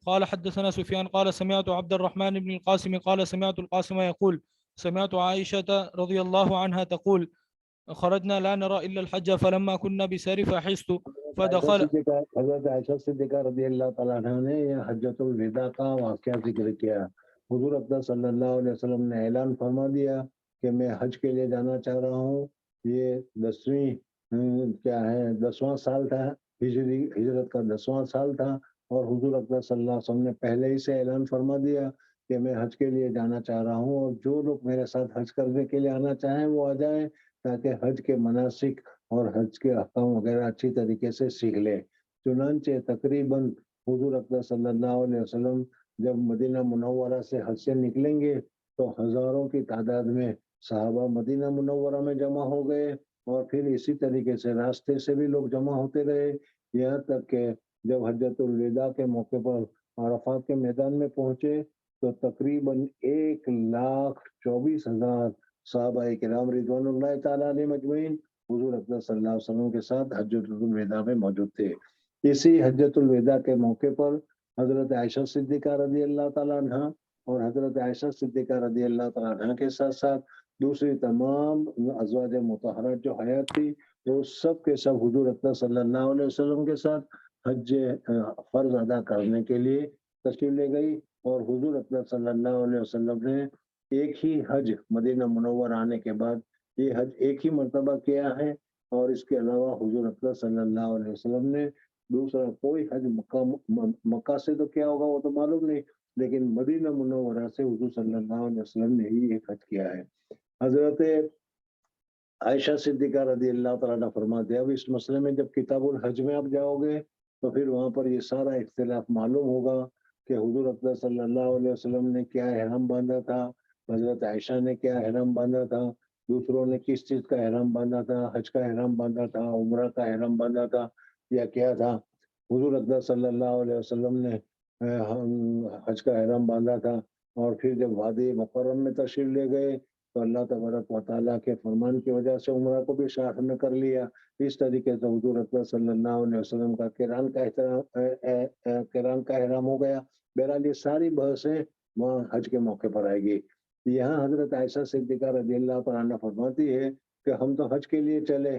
قال حدثنا سفيان قال سمعت عبد الرحمن بن القاسم قال سمعت القاسم يقول سمعت عائشة رضي الله عنها تقول خرجنا لا نرى إلا الحج فلما كنا بسرف حست فدخل. حضرت عائشہ صدیقہ رضی اللہ تعالیٰ عنہ نے یہ حجۃ الوداع کا واقعہ ذکر کیا. حضور اقدس صلی اللہ علیہ وسلم نے اعلان فرما دیا کہ میں حج کے لیے جانا چاہ رہا ہوں. یہ 10واں سال تھا، ہجرت کا 10واں سال تھا، اور حضور اقدس صلی اللہ علیہ وسلم نے پہلے ہی سے اعلان فرما دیا کہ میں حج کے لیے جانا چاہ رہا ہوں، اور جو لوگ میرے ساتھ حج کرنے کے لیے آنا چاہیں وہ آ جائیں تاکہ حج کے مناسک اور حج کے احکام وغیرہ اچھی طریقے سے سیکھ لے. چنانچہ تقریباً حضور اقدس صلی اللہ علیہ وسلم جب مدینہ منورہ سے حج سے نکلیں گے تو ہزاروں کی تعداد میں صحابہ مدینہ منورہ میں جمع ہو گئے، اور پھر اسی طریقے سے راستے سے بھی لوگ جمع ہوتے رہے، یہاں تک کہ جب حجۃ الوداع کے موقع پر عرفات کے میدان میں پہنچے تو تقریباً 1,24,000 صحابہ کرام رضوان اللہ تعالیٰ علیہ مجمعین حضور اقدس صلی اللہ علیہ وسلم کے ساتھ حجۃ الوداع میں موجود تھے. اسی حجۃ الوداع کے موقع پر حضرت عائشہ صدیقہ رضی اللہ تعالیٰ عنہ اور حضرت عائشہ صدیقہ رضی اللہ تعالیٰ عنہ کے ساتھ ساتھ دوسری تمام ازواج مطہرات جو حیات تھی وہ سب کے سب حضور اقدس صلی اللہ علیہ وسلم کے ساتھ حج فرض ادا کرنے کے لیے تشریف لے گئی، اور حضور اقدس صلی اللہ علیہ وسلم نے ایک ہی حج مدینہ منورہ آنے کے بعد یہ حج ایک ہی مرتبہ کیا ہے، اور اس کے علاوہ حضور اقدس صلی اللہ علیہ وسلم نے دوسرا کوئی حج مکہ سے تو کیا ہوگا وہ تو معلوم نہیں، لیکن مدینہ منورہ سے حضور صلی اللہ علیہ وسلم نے ہی ایک حج کیا ہے. حضرت عائشہ صدیقہ رضی اللہ تعالیٰ عنہ فرماتے ہیں اب اس مسئلے میں جب کتاب الحج میں آپ جاؤ گے تو پھر وہاں پر یہ سارا اختلاف معلوم ہوگا کہ حضور اقدس صلی اللہ علیہ وسلم نے کیا احرام باندھا تھا، حضرت عائشہ نے کیا احرام باندھا تھا، دوسروں نے کس چیز کا احرام باندھا تھا، حج کا احرام باندھا تھا، عمرہ کا احرام باندھا تھا یا کیا تھا. حضور اقدس صلی اللہ علیہ وسلم نے حج کا احرام باندھا تھا، اور پھر جب وادی مکرم میں تشریف لے گئے تو اللہ تبارک و تعالیٰ کے فرمان کی وجہ سے عمرہ کو بھی ساتھ میں کر لیا. اس طریقے سے حضور اکرم صلی اللہ علیہ وسلم کا قران کا احرام ہو گیا. بہرحال یہ ساری بحثیں وہاں حج کے موقع پر آئے گی. یہاں حضرت عائشہ صدیقہ رضی اللہ تعالیٰ عنہ فرماتی ہے کہ ہم تو حج کے لیے چلے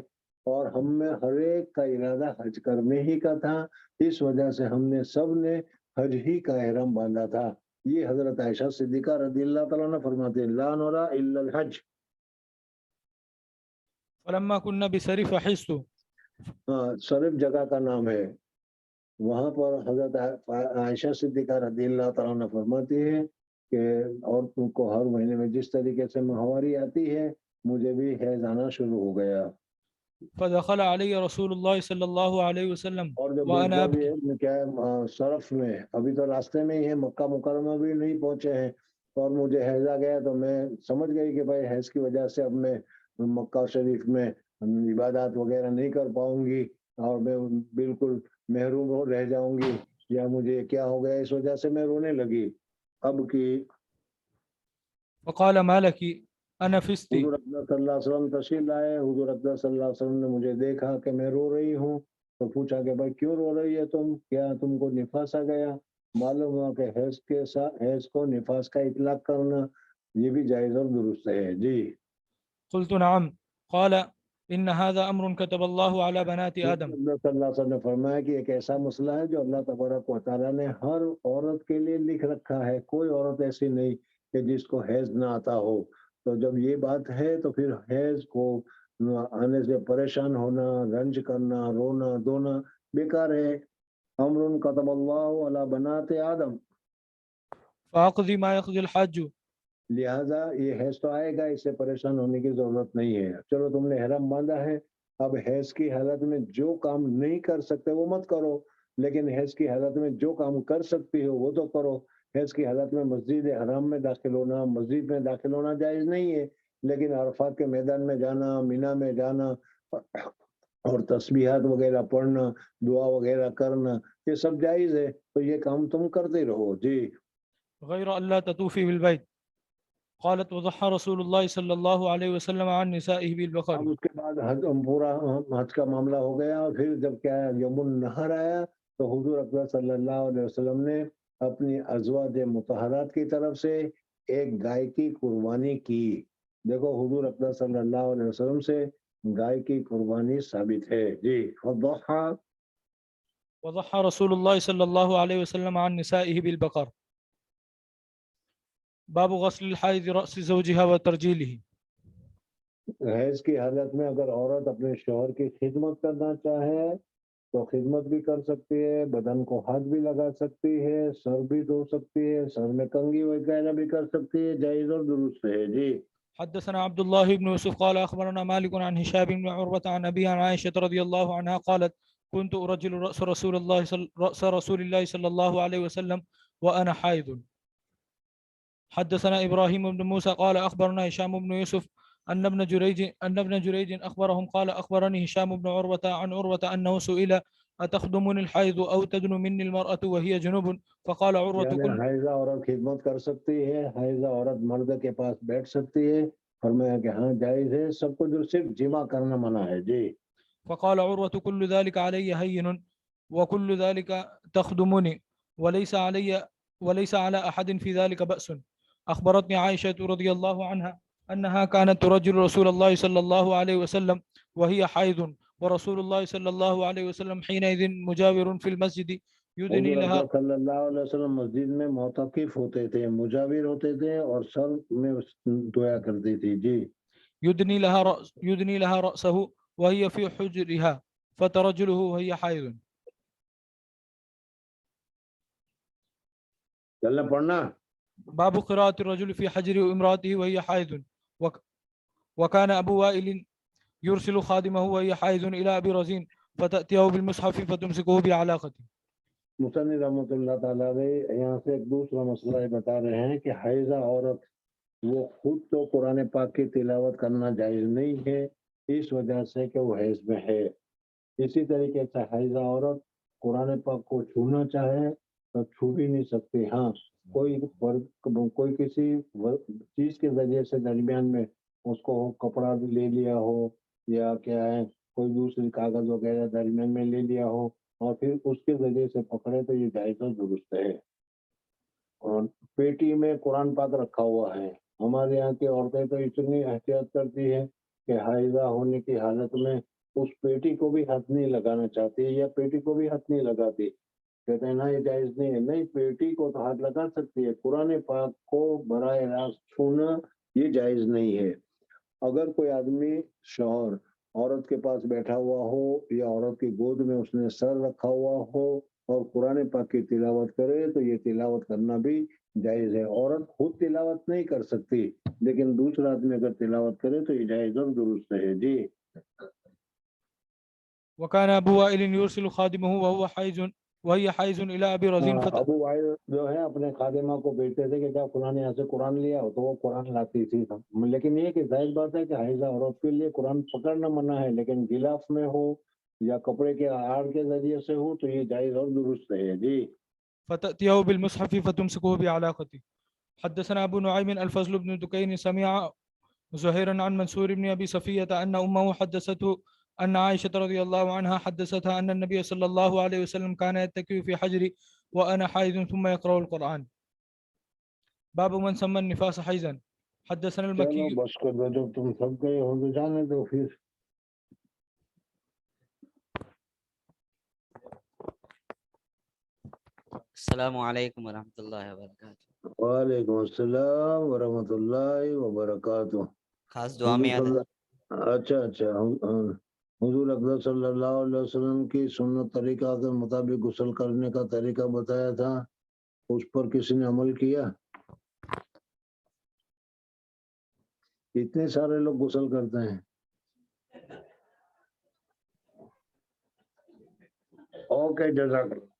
اور ہم میں ہر ایک کا ارادہ حج کرنے ہی کا تھا، اس وجہ سے ہم نے سب نے حج ہی کا احرام باندھا تھا. یہ حضرت عائشہ صدیقہ رضی اللہ تعالیٰ عنہ فرماتے ہیں لا نرى الا الحج. فلما كنا بسرف حست، صرف جگہ کا نام ہے، وہاں پر حضرت عائشہ صدیقہ رضی اللہ تعالیٰ عنہ فرماتی ہے کہ عورتوں کو ہر مہینے میں جس طریقے سے ماہواری آتی ہے مجھے بھی حیض آنا شروع ہو گیا. فدخل علی رسول اللہ صلی اللہ علیہ وسلم اور جب وانا کیا صرف میں ابھی تو راستے میں ہی ہے، مکہ مکرمہ بھی نہیں پہنچے ہیں، اور مجھے حیض آ گیا تو میں سمجھ گئی کہ بھائی حیض کی وجہ سے اب میں مکہ شریف میں عبادات وغیرہ نہیں کر پاؤں گی اور میں بالکل محروم رہ جاؤں گی یا مجھے کیا ہو گیا، اس وجہ سے میں رونے لگی. اب کی فقال ما لك انا فستی، حضور اکرم صلی اللہ علیہ وسلم تشریف لائے. حضور اکرم صلی اللہ علیہ وسلم نے مجھے دیکھا کہ میں رو رہی ہوں تو پوچھا کہ بھائی کیوں رو رہی ہے تم، کیا تم کو نفاس آ گیا؟ معلوم ہوا کہ حیض کے ساتھ حیض کو نفاس کا اطلاق کرنا یہ بھی جائز اور درست ہے. جی قلت نعم. قال ان هذا امر كتب الله على بنات آدم. صلی اللہ علیہ وسلم نے فرمایا کہ ایک ایسا مسئلہ ہے جو اللہ تبارک و تعالیٰ نے ہر عورت کے لیے لکھ رکھا ہے، کوئی عورت ایسی نہیں کہ جس کو حیض نہ آتا ہو. تو جب یہ بات ہے تو پھر حیض کو آنے سے پریشان ہونا، رنج کرنا، رونا دھونا بیکار ہے. امر کتب اللہ علی بنات آدم، فاقضی ما يقضي الحاج. لہذا یہ حیض تو آئے گا، اس سے پریشان ہونے کی ضرورت نہیں ہے. چلو تم نے احرام باندھا ہے، اب حیض کی حالت میں جو کام نہیں کر سکتے وہ مت کرو، لیکن حیض کی حالت میں جو کام کر سکتی ہو وہ تو کرو. حیض کی حالت میں مسجد حرام میں داخل ہونا، مسجد میں داخل ہونا جائز نہیں ہے، لیکن عرفات کے میدان میں جانا، مینا میں جانا اور تسبیحات وغیرہ پڑھنا، دعا وغیرہ کرنا یہ سب جائز ہے، تو یہ کام تم کرتے رہو. جی غیر اللہ تطوفی بالبیت. قالت وضحى رسول الله صلى الله عليه وسلم عن نسائه بالبقر. اب اس کے بعد پورا حج کا معاملہ ہو گیا، اور پھر جب کیا یوم النحر آیا تو حضور اکبر صلی اللہ علیہ وسلم نے اپنی ازواج مطہرات کی طرف سے ایک گائے کی قربانی کی۔ دیکھو حضور اکبر صلی اللہ علیہ وسلم سے گائے کی قربانی ثابت ہے جی۔ وضحى وضحى رسول الله صلى الله عليه وسلم عن نسائه بالبقر. باب غسل الحائض رأس زوجها وترجيله. حیض کی حالت میں اگر عورت اپنے شوہر کی خدمت کرنا چاہے تو خدمت بھی کر سکتی ہے، بدن کو ہاتھ بھی لگا سکتی ہے، سر بھی دھو سکتی ہے، سر میں کنگھی وغیرہ بھی کر سکتی ہے، جائز اور درست ہے جی۔ حدثنا عبد الله بن يوسف قال أخبرنا مالك عن هشام بن عروة عن أبي عن عائشة رضي الله عنها قالت كنت أرجل رأس رسول الله صلى الله عليه وسلم وأنا حائض. حدثنا إبراهيم بن موسى قال أخبرنا هشام بن يوسف أن ابن جريج أخبرهم قال أخبرني هشام بن عروة عن عروة أنه سئل أتخدمني الحائض أو تدن مني المرأة وهي جنوب فقال عروة یعنی حائضہ عورت خدمت کر سکتی ہے، حائضہ عورت مرد کے پاس بیٹھ سکتی ہے، فرمایا کہ ہاں جائز ہے، سب کو جو صرف جمع کرنا منع ہے جی۔ فقال عروة كل ذلك علي هين وكل ذلك تخدمني وليس على أحد في ذلك بأس. أخبرتني عائشة رضي الله عنها أنها كانت ترجل رسول الله صلى الله عليه وسلم وهي حائض ورسول الله صلى الله عليه وسلم حينئذ مجاور في المسجد يدني حضور لها. اکبر صلی اللہ علیہ وسلم مسجد میں معتکف ہوتے تھے، مجاور ہوتے تھے اور سر میں دھویا کرتی تھی جی۔ يدني لها رأسه وهي في حجرها فترجله وهي حائض. چلنا پڑھنا۔ باب قراءة الرجل في حجر امرأته وهي حائض. وكان أبو وائل يرسل خادمه وهي حائض إلى أبي رزين فتأتيه بالمصحف فتمسكه بعلاقته. مصنف رحمۃ اللہ تعالیٰ علیہ یہاں سے ایک دوسرا مسئلہ یہ بتا رہے ہیں کہ حائضہ عورت وہ خود تو قرآن پاک کی تلاوت کرنا جائز نہیں ہے اس وجہ سے کہ وہ حیض میں ہے۔ اسی طریقے سے حائضہ عورت قرآن پاک کو چھونا چاہے تو چھو بھی نہیں سکتی۔ ہاں کوئی کسی چیز کے ذریعے سے درمیان میں اس کو کپڑا بھی لے لیا ہو یا کیا ہے کوئی دوسری کاغذ وغیرہ درمیان میں لے لیا ہو اور پھر اس کے ذریعے سے پکڑے تو یہ جائز و درست ہے۔ اور پیٹی میں قرآن پاک رکھا ہوا ہے، ہمارے یہاں کی عورتیں تو اتنی احتیاط کرتی ہے کہ حائضہ ہونے کی حالت میں اس پیٹی کو بھی ہاتھ نہیں لگانا چاہتی یا پیٹی کو بھی ہاتھ نہیں لگاتی، کہتے ہیں نا یہ جائز نہیں ہے۔ نہیں، پیٹی کو تو ہاتھ لگا سکتی ہے، قرآن پاک کو براہ راست چھونا یہ جائز نہیں ہے۔ اگر کوئی آدمی شوہر عورت کے پاس بیٹھا ہوا ہو یا عورت کی گود میں اس نے سر رکھا ہوا ہو اور قرآن پاک کی تلاوت کرے تو یہ تلاوت کرنا بھی جائز ہے۔ عورت خود تلاوت نہیں کر سکتی لیکن دوسرا آدمی اگر تلاوت کرے تو یہ جائز اور درست ہے جی۔ وكان أبو وائل يرسل خادمه وهي حائض إلى أبي رزين ابو وائل جو ہے اپنے خادمہ کو بھیجتے تھے کہ جب قرآن یہاں سے قرآن لیا ہو تو وہ قرآن لاتی تھی، لیکن یہ کہ ظاہر بات ہے کہ حائضہ عورت کے لیے قرآن پکڑنا منع ہے، لیکن غلاف میں ہو یا کپڑے کے آڑ کے ذریعے سے ہو تو یہ جائز اور درست ہے جی۔ فتأتيه بالمصحف فتمسكه بعلاقته. حدثنا أبو نعيم الفضل بن دكين سمع زهيرا عن منصور بن أبي صفية أن أمه حدثته أن عائشة رضي الله عنها حدثتها أن النبي صلى الله عليه وسلم كان يتكئ في حجري وأنا حائض ثم يقرأ القرآن. باب من سمى النفاس حيزا. حدثنا المكي. بس کو جب تم سب گئے ہو تو جانے دو پھر۔ السلام علیکم ورحمۃ اللہ وبرکاتہ۔ وعلیکم السلام ورحمۃ اللہ وبرکاتہ۔ خاص دعا میں یاد ہے۔ اچھا حضور اکبر صلی اللہ علیہ وسلم کی سنت طریقہ کے مطابق غسل کرنے کا طریقہ بتایا تھا، اس پر کسی نے عمل کیا؟ اتنے سارے لوگ غسل کرتے ہیں۔ اوکے جزاک اللہ۔